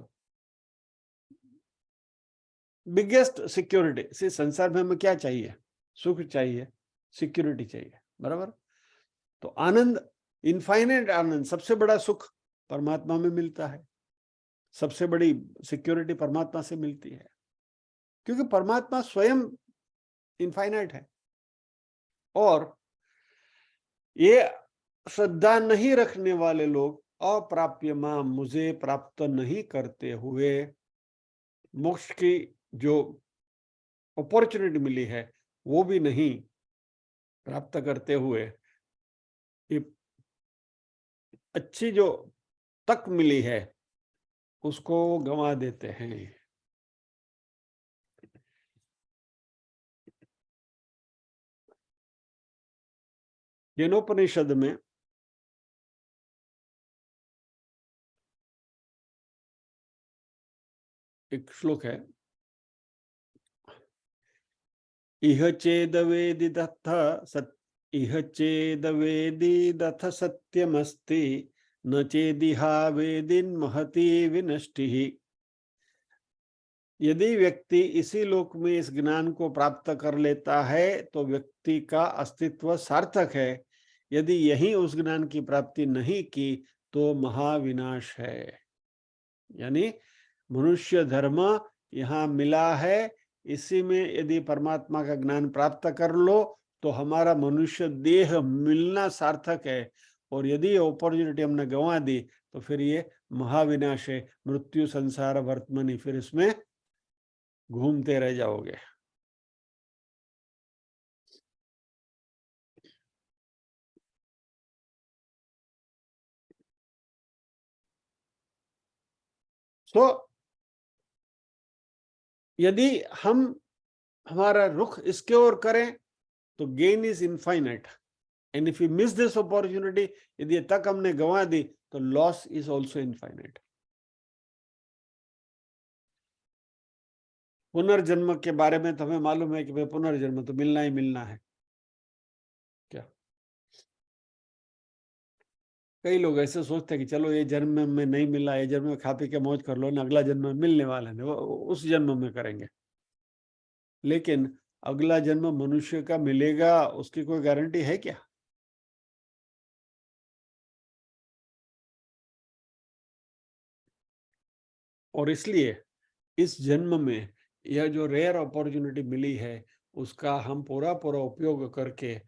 Speaker 1: बिगेस्ट सिक्योरिटी। से संसार में हमें क्या चाहिए? सुख चाहिए, सिक्योरिटी चाहिए, बराबर। तो आनंद, इनफाइनाइट आनंद, सबसे बड़ा सुख परमात्मा में मिलता है, सबसे बड़ी सिक्योरिटी परमात्मा से मिलती है, क्योंकि परमात्मा स्वयं इनफाइनाइट है। और ये श्रद्धा नहीं रखने वाले लोग, अप्राप्य मां, मुझे प्राप्त नहीं करते हुए, मोक्ष की जो अपॉर्चुनिटी मिली है वो भी नहीं प्राप्त करते हुए, ये अच्छी जो तक मिली है उसको गंवा देते हैं। केनोपनिषद में एक श्लोक है, इह चेदवेदिदथ सत् इह चेदवेदिदथ सत्यमस्ति, न चेदिहा वेदिन महती विनष्टिः। यदि व्यक्ति इसी लोक में इस ज्ञान को प्राप्त कर लेता है तो व्यक्ति का अस्तित्व सार्थक है। यदि यही उस ज्ञान की प्राप्ति नहीं की तो महाविनाश है। यानी मनुष्य धर्म यहाँ मिला है, इसी में यदि परमात्मा का ज्ञान प्राप्त कर लो तो हमारा मनुष्य देह मिलना सार्थक है। और यदि अपॉर्चुनिटी हमने गंवा दी तो फिर ये महाविनाश है, मृत्यु संसार वर्तमनि, फिर इसमें घूमते रह जाओगे। सो यदि हम हमारा रुख इसके ओर करें तो gain is infinite, and if you miss this opportunity, यदि तक हमने गंवा दी तो लॉस इज ऑल्सो इनफाइनाइट। पुनर्जन्म के बारे में तो हमें मालूम है कि भाई पुनर्जन्म तो मिलना ही मिलना है। क्या कई लोग ऐसे सोचते हैं कि चलो ये जन्म में नहीं मिला, ये जन्म में खा पी के मौज कर लो ना, अगला जन्म में मिलने वाले हैं, वो उस जन्म में करेंगे। लेकिन अगला जन्म मनुष्य का मिलेगा उसकी कोई गारंटी है क्या? और इसलिए इस जन्म में यह जो रेयर अपॉर्चुनिटी मिली है उसका हम पूरा पूरा उपयोग करके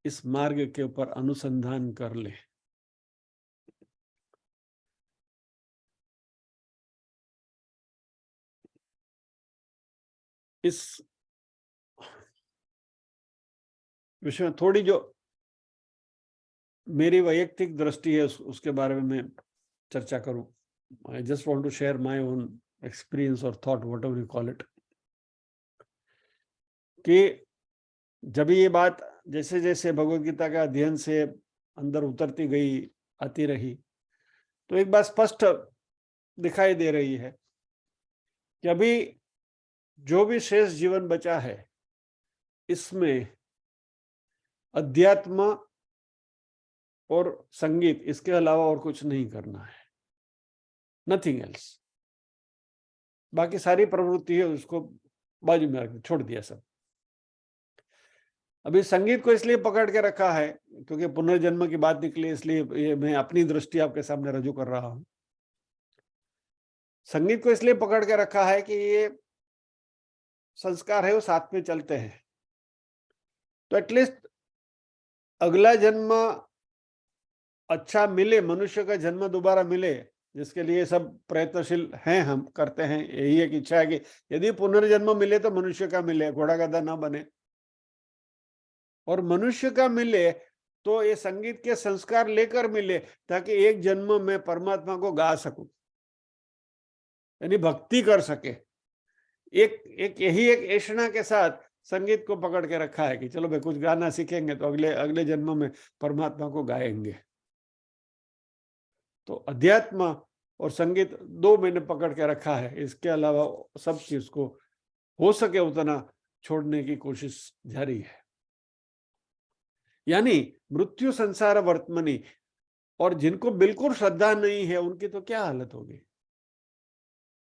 Speaker 1: इस मार्ग के ऊपर अनुसंधान कर ले। इस विषय में थोड़ी जो मेरी वैयक्तिक दृष्टि है उसके बारे में मैं चर्चा करूं। I just want to share my own experience और thought, whatever you call it, कि जब ये बात जैसे जैसे भगवत गीता का अध्ययन से अंदर उतरती गई, आती रही। तो एक बात स्पष्ट दिखाई दे रही है कि अभी जो भी शेष जीवन बचा है, इसमें अध्यात्म और संगीत, इसके अलावा और कुछ नहीं करना है, नथिंग एल्स। बाकी सारी प्रवृत्ति है उसको बाजू में रख छोड़ दिया सब। अभी संगीत को इसलिए पकड़ के रखा है क्योंकि पुनर्जन्म की बात निकली, इसलिए ये मैं अपनी दृष्टि आपके सामने रजू कर रहा हूं। संगीत को इसलिए पकड़ के रखा है कि ये संस्कार है वो साथ में चलते हैं, तो एटलीस्ट अगला जन्म अच्छा मिले, मनुष्य का जन्म दोबारा मिले, जिसके लिए सब प्रयत्नशील हैं, हम करते हैं। यही एक इच्छा है कि यदि पुनर्जन्म मिले तो मनुष्य का मिले, घोड़ा गधा ना बने, और मनुष्य का मिले तो ये संगीत के संस्कार लेकर मिले ताकि एक जन्म में परमात्मा को गा सकूं, यानी भक्ति कर सके। एक यही एक ऐषणा के साथ संगीत को पकड़ के रखा है कि चलो भाई कुछ गाना सीखेंगे तो अगले जन्म में परमात्मा को गाएंगे। तो अध्यात्म और संगीत दो मैंने पकड़ के रखा है, इसके अलावा सब चीज को हो सके उतना छोड़ने की कोशिश जारी है। यानी मृत्यु संसार वर्तमनी, और जिनको बिल्कुल श्रद्धा नहीं है उनकी तो क्या हालत होगी।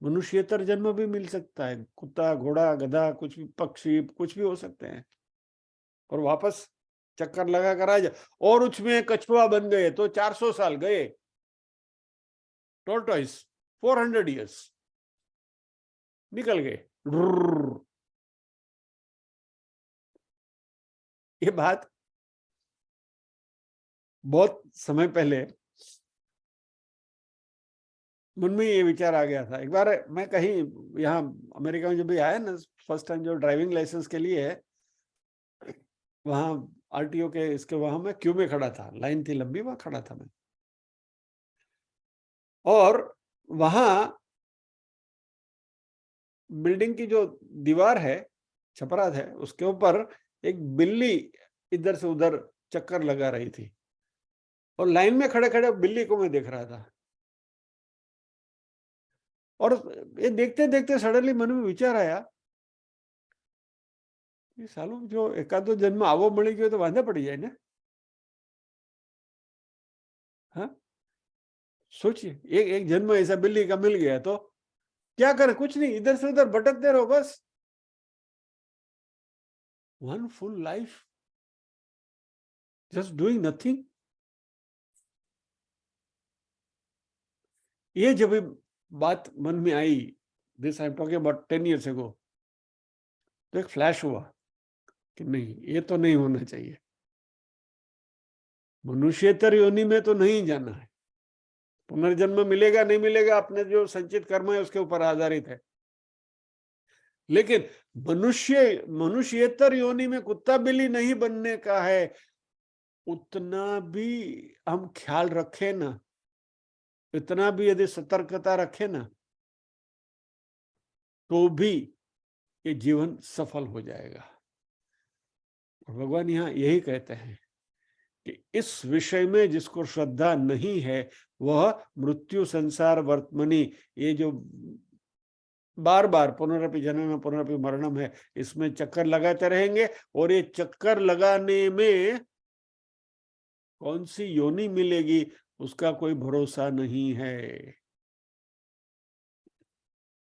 Speaker 1: मनुष्यतर जन्म भी मिल सकता है, कुत्ता घोड़ा गधा कुछ भी, पक्षी कुछ भी हो सकते हैं, और वापस चक्कर लगा कर आ जाए। और उसमें कछुआ बन गए तो 400 साल गए, टोर्टोइस 400 इयर्स निकल गए। ये बात बहुत समय पहले मन में ये विचार आ गया था। एक बार मैं कहीं यहाँ अमेरिका में जब भी आया ना, फर्स्ट टाइम जो ड्राइविंग लाइसेंस के लिए, वहां आरटीओ के इसके वहां मैं क्यू में खड़ा था, लाइन थी लंबी, वहां खड़ा था मैं, और वहां बिल्डिंग की जो दीवार है, छपरात है, उसके ऊपर एक बिल्ली इधर से उधर चक्कर लगा रही थी, और लाइन में खड़े खड़े बिल्ली को मैं देख रहा था। और ये देखते देखते सडनली मन में विचार आया कि सालों जो एकादो जन्म आवो मળી गयो तो वांधा पड़ी जाए ना। हाँ, सोचिए एक जन्म ऐसा बिल्ली का मिल गया तो क्या करे, कुछ नहीं, इधर से उधर भटकते रहो बस। One full life just doing nothing. ये जब बात मन में आई, this I am talking about 10 years ago, तो एक फ्लैश हुआ कि नहीं, ये तो नहीं होना चाहिए। मनुष्यतर योनि में तो नहीं जाना है, पुनर्जन्म मिलेगा नहीं मिलेगा अपने जो संचित कर्म है उसके ऊपर आधारित है। लेकिन मनुष्यतर योनि में कुत्ता बिल्ली नहीं बनने का है, उतना भी हम ख्याल रखें ना, इतना भी यदि सतर्कता रखें ना, तो भी ये जीवन सफल हो जाएगा। और भगवान यहाँ यही कहते हैं कि इस विषय में जिसको श्रद्धा नहीं है वह मृत्यु संसार वर्तमनी, ये जो बार बार पुनरपि जननम पुनरपि मरणम है, इसमें चक्कर लगाते रहेंगे। और ये चक्कर लगाने में कौन सी योनि मिलेगी उसका कोई भरोसा नहीं है।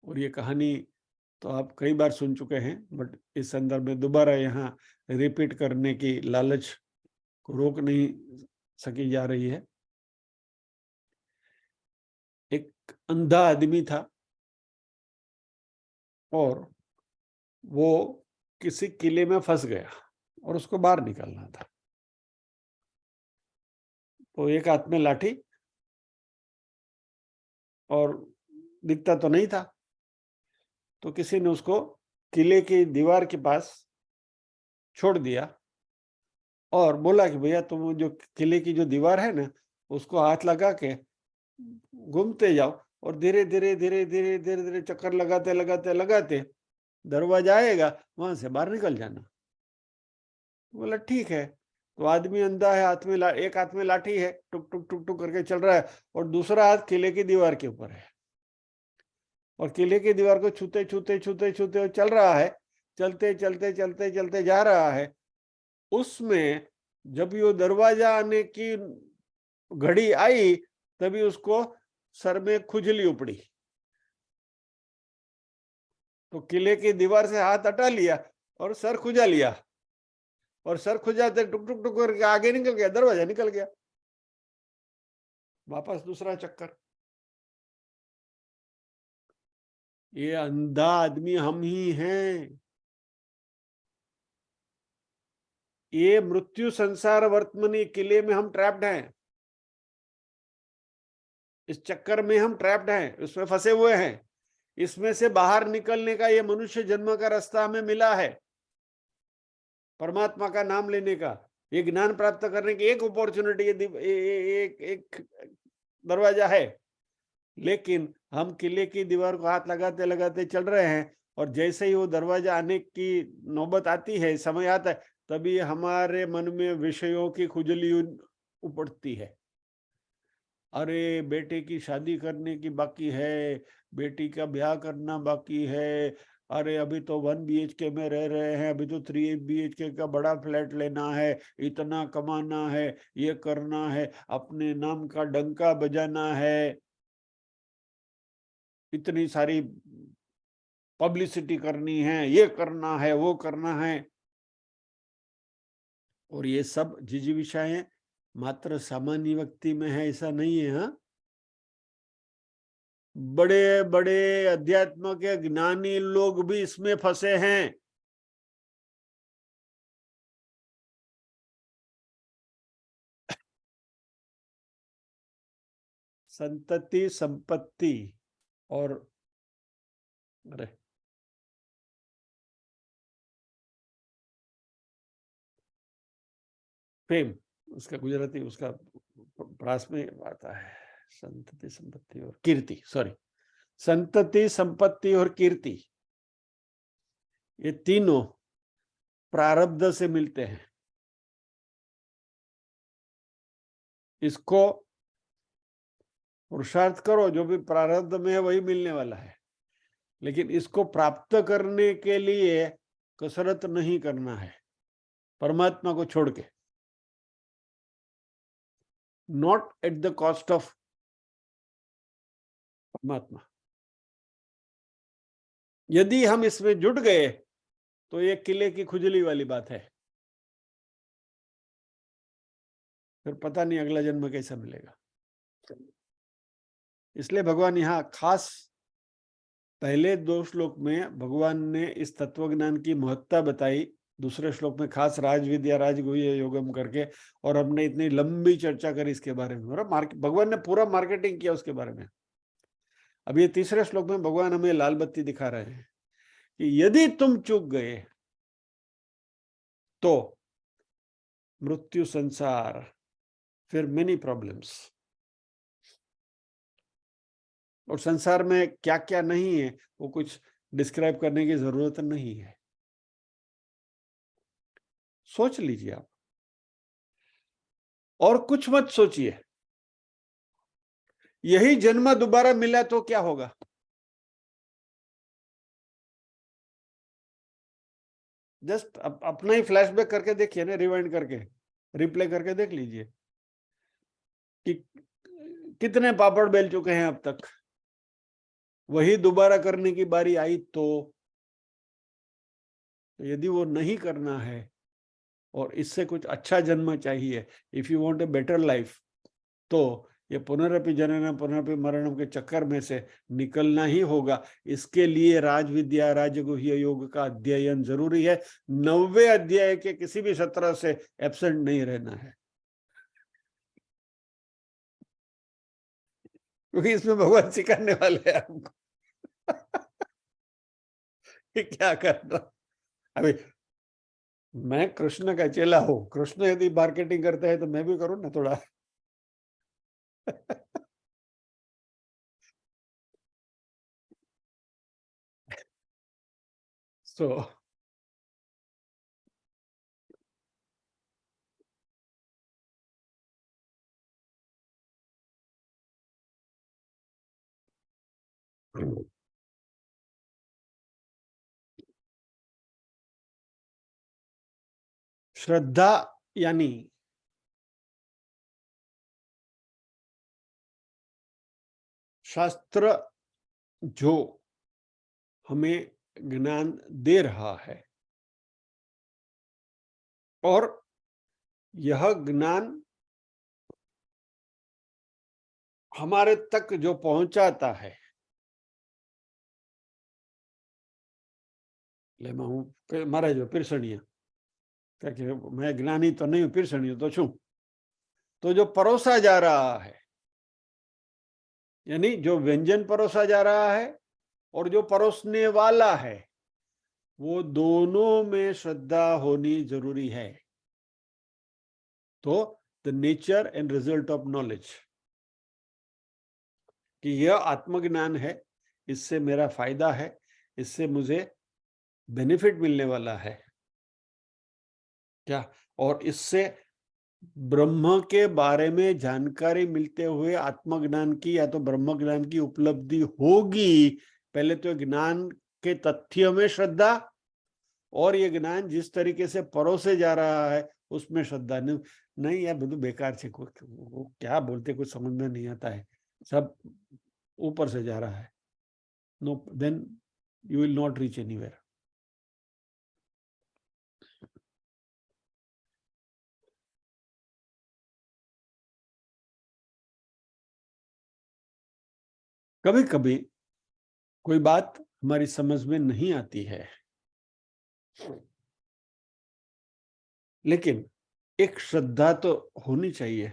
Speaker 1: और ये कहानी तो आप कई बार सुन चुके हैं, बट इस संदर्भ में दोबारा यहाँ रिपीट करने की लालच को रोक नहीं सकी जा रही है। एक अंधा आदमी था और वो किसी किले में फंस गया और उसको बाहर निकलना था। तो एक हाथ में लाठी, और दिखता तो नहीं था, तो किसी ने उसको किले की दीवार के पास छोड़ दिया और बोला कि भैया तुम जो किले की जो दीवार है ना, उसको हाथ लगा के घूमते जाओ, और धीरे धीरे धीरे धीरे धीरे धीरे चक्कर लगाते लगाते लगाते दरवाजा आएगा, वहां से बाहर निकल जाना। बोला ठीक है। तो आदमी अंधा है, एक हाथ में लाठी है, टुक टुक टुक टुक करके चल रहा है, और दूसरा हाथ किले की दीवार के ऊपर है, और किले की दीवार को छूते छूते छूते छूते चल रहा है, चलते चलते चलते चलते जा रहा है। उसमें जब ये दरवाजा आने की घड़ी आई, तभी उसको सर में खुजली उपड़ी, तो किले की दीवार से हाथ हटा लिया और सर खुजा लिया, और सर खुजाते टुक टुक टुक करके आगे निकल गया, दरवाजा निकल गया, वापस दूसरा चक्कर। ये अंधा आदमी हम ही हैं। ये मृत्यु संसार वर्तमनी किले में हम ट्रैप्ड हैं, इस चक्कर में हम ट्रैप्ड हैं, उसमें फंसे हुए हैं। इसमें से बाहर निकलने का ये मनुष्य जन्म का रास्ता हमें मिला है, परमात्मा का नाम लेने का, ये ज्ञान प्राप्त करने की एक अपॉर्चुनिटी, एक दरवाजा है। लेकिन हम किले की दीवार को हाथ लगाते लगाते चल रहे हैं, और जैसे ही वो दरवाजा आने की नौबत आती है, समय आता है, तभी हमारे मन में विषयों की खुजली उपड़ती है। अरे बेटे की शादी करने की बाकी है, बेटी का ब्याह करना बाकी है, अरे अभी तो 1 BHK में रह रहे हैं, अभी तो 3 BHK का बड़ा फ्लैट लेना है, इतना कमाना है, ये करना है, अपने नाम का डंका बजाना है, इतनी सारी पब्लिसिटी करनी है, ये करना है, वो करना है। और ये सब जिजीविषाएं मात्र सामान्य व्यक्ति में है ऐसा नहीं है। हाँ, बड़े बड़े अध्यात्म के ज्ञानी लोग भी इसमें फंसे हैं। संतति, संपत्ति और अरे फेम, उसका गुजराती उसका प्रास में आता है, संतति, संपत्ति और कीर्ति, सॉरी, संतति, संपत्ति और कीर्ति, ये तीनों प्रारब्ध से मिलते हैं। इसको पुरुषार्थ करो, जो भी प्रारब्ध में है वही मिलने वाला है, लेकिन इसको प्राप्त करने के लिए कसरत नहीं करना है परमात्मा को छोड़ के, not at the cost of परमात्मा। यदि हम इसमें जुट गए तो ये किले की खुजली वाली बात है, फिर पता नहीं अगला जन्म कैसा मिलेगा। इसलिए भगवान यहाँ खास पहले 2 श्लोक में भगवान ने इस तत्वज्ञान की महत्ता बताई, दूसरे श्लोक में खास राज विद्या राजगुह्य योगम करके, और हमने इतनी लंबी चर्चा करी इसके बारे में, और भगवान ने पूरा मार्केटिंग किया उसके बारे में। अब ये तीसरे श्लोक में भगवान हमें लाल बत्ती दिखा रहे हैं कि यदि तुम चूक गए तो मृत्यु संसार, फिर मेनी प्रॉब्लम्स, और संसार में क्या क्या नहीं है वो कुछ डिस्क्राइब करने की जरूरत नहीं है, सोच लीजिए आप, और कुछ मत सोचिए। यही जन्म दोबारा मिला तो क्या होगा? जस्ट अपना ही फ्लैशबैक करके देखिए ना, रिवाइंड करके, रिप्ले करके देख लीजिए कि कितने पापड़ बेल चुके हैं अब तक। वही दोबारा करने की बारी आई तो यदि वो नहीं करना है और इससे कुछ अच्छा जन्म चाहिए, if you want a better life, तो ये पुनरपि जननम पुनरपि मरणम के चक्कर में से निकलना ही होगा। इसके लिए राज विद्या राजगुह्य योग का अध्ययन जरूरी है। 90 अध्याय के किसी भी सत्र से एब्सेंट नहीं रहना है, क्योंकि इसमें भगवान सिखाने वाले हैं हमको कि क्या करना। अभी मैं कृष्ण का चेला हूं, कृष्ण यदि मार्केटिंग करते हैं तो मैं भी करूं ना थोड़ा सो श्रद्धा यानी शास्त्र जो हमें ज्ञान दे रहा है और यह ज्ञान हमारे तक जो पहुंचाता है, लेमा हूँ मारे जो पीरसणिया कि मैं ज्ञानी तो नहीं हूं, पीरसणियो तो छू, तो जो परोसा जा रहा है, यानी जो व्यंजन परोसा जा रहा है और जो परोसने वाला है, वो दोनों में श्रद्धा होनी जरूरी है। तो the nature and result of knowledge, कि यह आत्मज्ञान है, इससे मेरा फायदा है, इससे मुझे बेनिफिट मिलने वाला है क्या, और इससे ब्रह्म के बारे में जानकारी मिलते हुए आत्मज्ञान की या तो ब्रह्म ज्ञान की उपलब्धि होगी। पहले तो ज्ञान के तथ्य में श्रद्धा, और ये ज्ञान जिस तरीके से परोसे जा रहा है उसमें श्रद्धा नहीं यार, બધું बेकार से, वो क्या बोलते कुछ समझ में नहीं आता है, सब ऊपर से जा रहा है। No, then you will not reach anywhere. कभी कभी कोई बात हमारी समझ में नहीं आती है, लेकिन एक श्रद्धा तो होनी चाहिए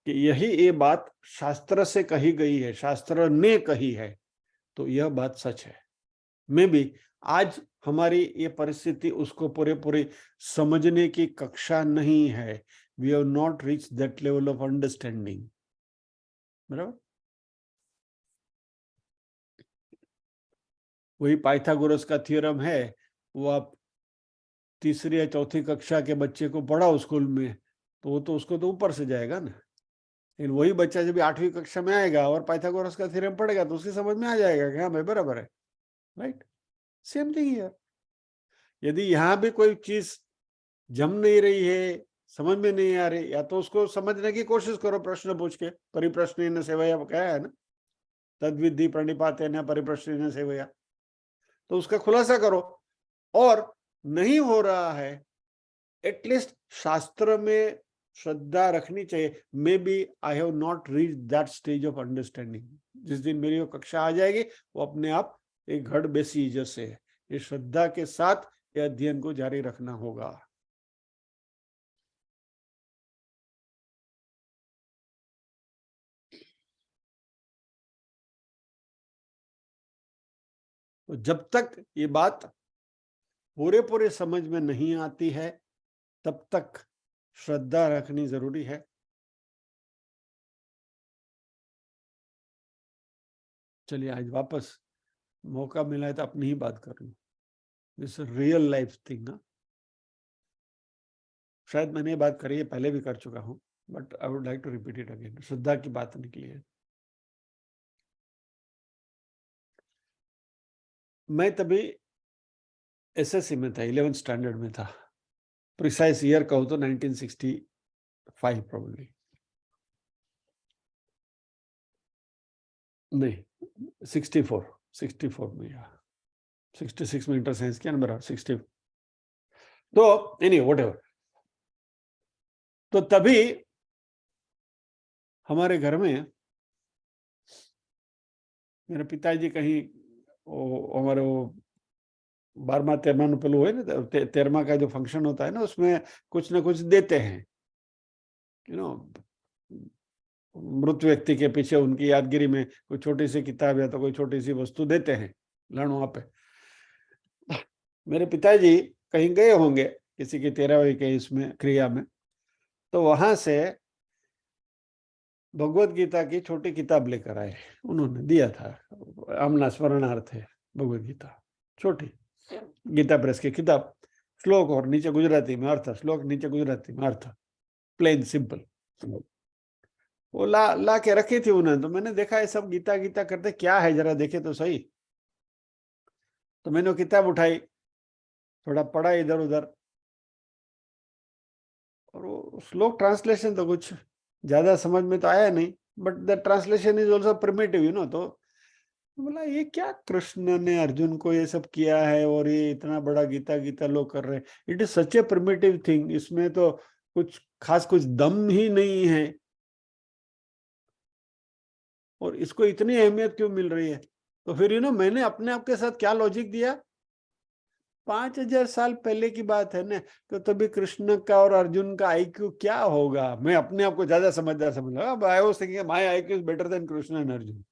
Speaker 1: कि यही ये बात शास्त्र से कही गई है, शास्त्र ने कही है, तो यह बात सच है। मे बी आज हमारी ये परिस्थिति उसको पूरे समझने की कक्षा नहीं है। We have not reach that level of understanding, बराबर। वही पाइथागोरस का थ्योरम है, वो आप तीसरी या चौथी कक्षा के बच्चे को पढ़ाओ स्कूल में, तो वो तो उसको तो ऊपर से जाएगा ना। लेकिन वही बच्चा जब 8वीं कक्षा में आएगा और पाइथागोरस का थ्योरम पढ़ेगा तो उसकी समझ में आ जाएगा कि हाँ भाई बराबर है, राइट। सेम थिंग हियर, यदि यहाँ भी कोई चीज जम नहीं रही है, समझ में नहीं आ रही, या तो उसको समझने की कोशिश करो प्रश्न पूछ के, परिप्रश्न सेवया क्या है ना, तद्विधि प्रणिपात न परिप्रश्न सेवया, तो उसका खुलासा करो। और नहीं हो रहा है, एटलीस्ट शास्त्र में श्रद्धा रखनी चाहिए। Maybe I have not reach that stage of understanding. जिस दिन मेरी वो कक्षा आ जाएगी, वो अपने आप एक घड़ बेसी जैसे है, ये श्रद्धा के साथ ये अध्ययन को जारी रखना होगा। तो जब तक ये बात पूरे समझ में नहीं आती है, तब तक श्रद्धा रखनी जरूरी है। चलिए आज वापस मौका मिला है तो अपनी ही बात कर लूं, दिस रियल लाइफ थिंग ना। शायद मैंने ये बात करी है, पहले भी कर चुका हूं, but I would like to repeat it again. श्रद्धा की बात निकली है। मैं तभी एसएससी में था, 11th स्टैंडर्ड में था। प्रिसाइज ईयर कहूं तो 1965 प्रोबेबली, नहीं 64 में, या 66 में इंटर साइंस किया ना मेरा, 60। तो एनी व्हाटएवर, तो तभी हमारे घर में मेरे पिताजी कहीं हमारे वो 12वां 13वां पेलू है ना, 13वां का जो फंक्शन होता है ना, उसमें कुछ ना कुछ देते हैं, यू नो, मृत व्यक्ति के पीछे उनकी यादगिरी में कोई छोटी सी किताब या तो कोई छोटी सी वस्तु देते हैं लड़ुआ पे। मेरे पिताजी कहीं गए होंगे किसी की 13वीं के इसमें क्रिया में, तो वहां से भगवत गीता की छोटी किताब लेकर आए, उन्होंने दिया था, आमना स्मरणार्थ है भगवत गीता, छोटी गीता प्रेस की किताब, श्लोक और नीचे गुजराती में अर्थ, श्लोक नीचे गुजराती में अर्थ, प्लेन सिंपल। वो ला के रखी थी उन्होंने, तो मैंने देखा ये सब गीता गीता करते क्या है, जरा देखे तो सही। तो मैंने वो किताब उठाई, थोड़ा पढ़ा इधर उधर, श्लोक ट्रांसलेशन तो कुछ ज्यादा समझ में तो आया नहीं, but the translation is also primitive, तो बोला ये क्या कृष्ण ने अर्जुन को ये सब किया है और ये इतना बड़ा गीता गीता लोग कर रहे हैं, it is such A primitive thing, इसमें तो कुछ खास कुछ दम ही नहीं है, और इसको इतनी अहमियत क्यों मिल रही है। तो फिर मैंने अपने आप के साथ क्या लॉजिक दिया, 5000 साल पहले की बात है ना, तो तभी कृष्ण का और अर्जुन का आईक्यू क्या होगा, मैं अपने आप को ज्यादा समझदार समझ लगा, I was thinking my IQ is better than Krishna and Arjun.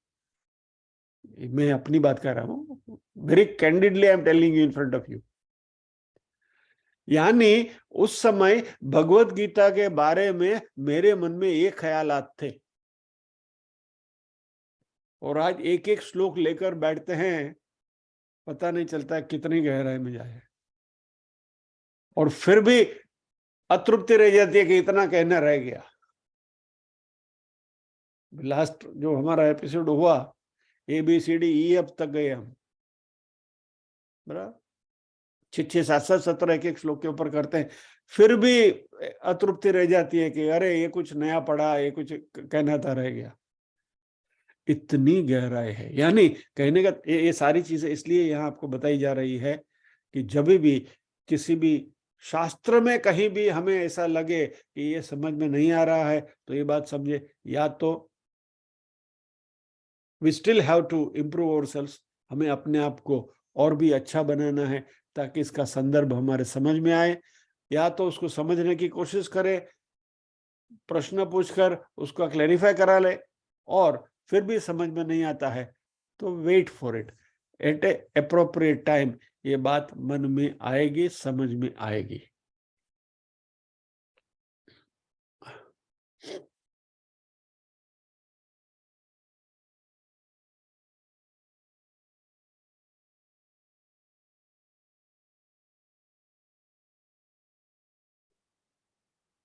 Speaker 1: मैं अपनी बात कर रहा हूँ, very candidly I am telling you in front of you. यानी उस समय भगवत गीता के बारे में मेरे मन में ये ख्यालात थे, और आज एक एक श्लोक लेकर बैठते हैं, पता नहीं चलता कितनी गहराई में जाए, और फिर भी अतृप्ति रह जाती है कि इतना कहना रह गया। लास्ट जो हमारा एपिसोड हुआ ABCDEF तक गए हम, बराबर 6 7 7 17 एक एक श्लोक के ऊपर करते हैं, फिर भी अतृप्ति रह जाती है कि अरे ये कुछ नया पढ़ा, ये कुछ कहना था रह गया। इतनी गहराई है, यानी कहने का ये सारी चीजें इसलिए यहाँ आपको बताई जा रही है कि जब भी किसी भी शास्त्र में कहीं भी हमें ऐसा लगे कि ये समझ में नहीं आ रहा है, तो ये बात समझे, या तो we still have to improve ourselves, हमें अपने आप को और भी अच्छा बनाना है ताकि इसका संदर्भ हमारे समझ में आए, या तो उसको समझने की कोशिश करें, प्रश्न पूछकर उसका क्लैरिफाई करा ले, और फिर भी समझ में नहीं आता है तो wait for it, at a appropriate time ये बात मन में आएगी, समझ में आएगी।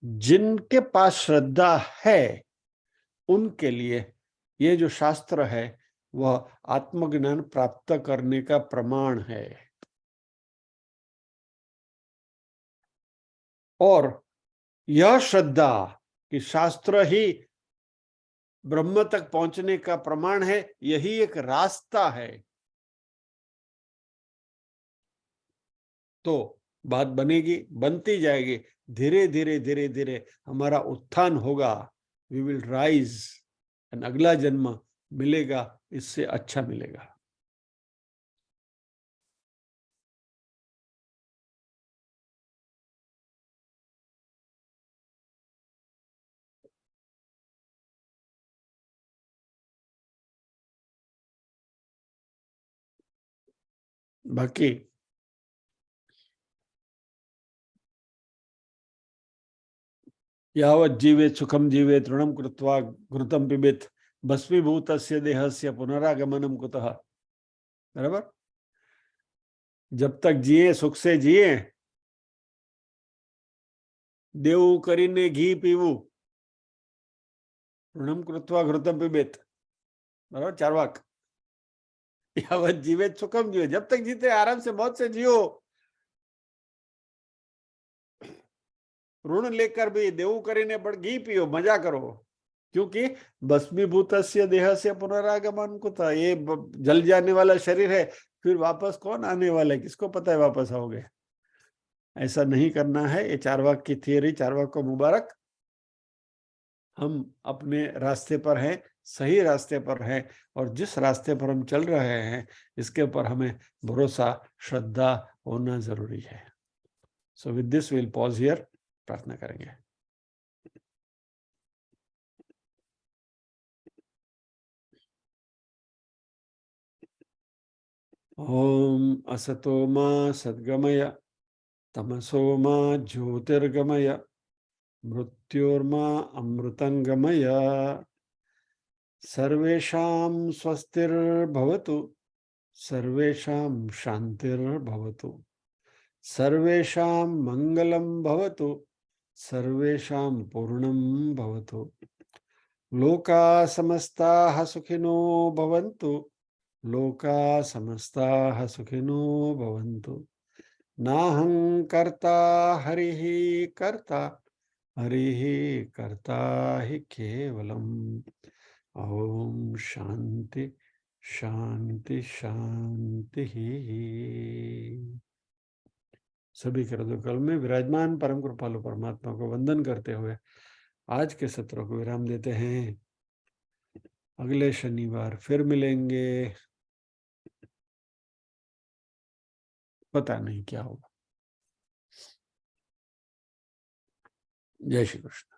Speaker 1: जिनके पास श्रद्धा है उनके लिए ये जो शास्त्र है वह आत्मज्ञान प्राप्त करने का प्रमाण है, और यह श्रद्धा कि शास्त्र ही ब्रह्म तक पहुंचने का प्रमाण है, यही एक रास्ता है। तो बात बनेगी, बनती जाएगी, धीरे धीरे धीरे धीरे हमारा उत्थान होगा, वी विल राइज, एंड अगला जन्म मिलेगा इससे अच्छा मिलेगा। बाकी यावत् जीवेत् सुखम जीवेत् ऋणम कृत्वा घृतम पिबेत् भस्मीभूतस्य देहस्य पुनरागमनम कुतः, बराबर, जब तक जिए सुख से जिए, देव करीने घी पीवू, ऋणम कृत्वा घृतम पिबेत्, बराबर, चार्वाक। यावत् जीवेत् सुखम जियो, जब तक जीते आराम से मौत से जियो, ऋण लेकर भी देव करीने पर घी पियो, मजा करो, क्योंकि भस्मीभूतस्य देहस्य पुनरागमन कुतः, ये जल जाने वाला शरीर है, फिर वापस कौन आने वाला है, किसको पता है वापस आओगे। ऐसा नहीं करना है, ये चार्वाक की थियरी, चार्वाक को मुबारक, हम अपने रास्ते पर हैं, सही रास्ते पर हैं, और जिस रास्ते पर हम चल रहे हैं इसके ऊपर हमें भरोसा श्रद्धा होना जरूरी है। So with this will pause here, प्रार्थना करेंगे। ओम असतो मा सद्गमय तमसो मा ज्योतिर्गमय मृत्योर्मा अमृतंगमय। सर्वेषां स्वस्तिर्भवतु, सर्वेषां शांतिर्भवतु, सर्वेषां मंगलं भवतु, सर्वेषां पूर्णं भवतु। लोका समस्ताः सुखिनो भवन्तु, लोका समस्ताः सुखिनो भवन्तु। नाहं कर्ता हरिः कर्ता, हरिः कर्ता हि केवलम्। ओम शांति शांति शांति। सभी के हृदय में विराजमान परम कृपालु परमात्मा को वंदन करते हुए आज के सत्र को विराम देते हैं। अगले शनिवार फिर मिलेंगे, पता नहीं क्या होगा। जय श्री कृष्ण।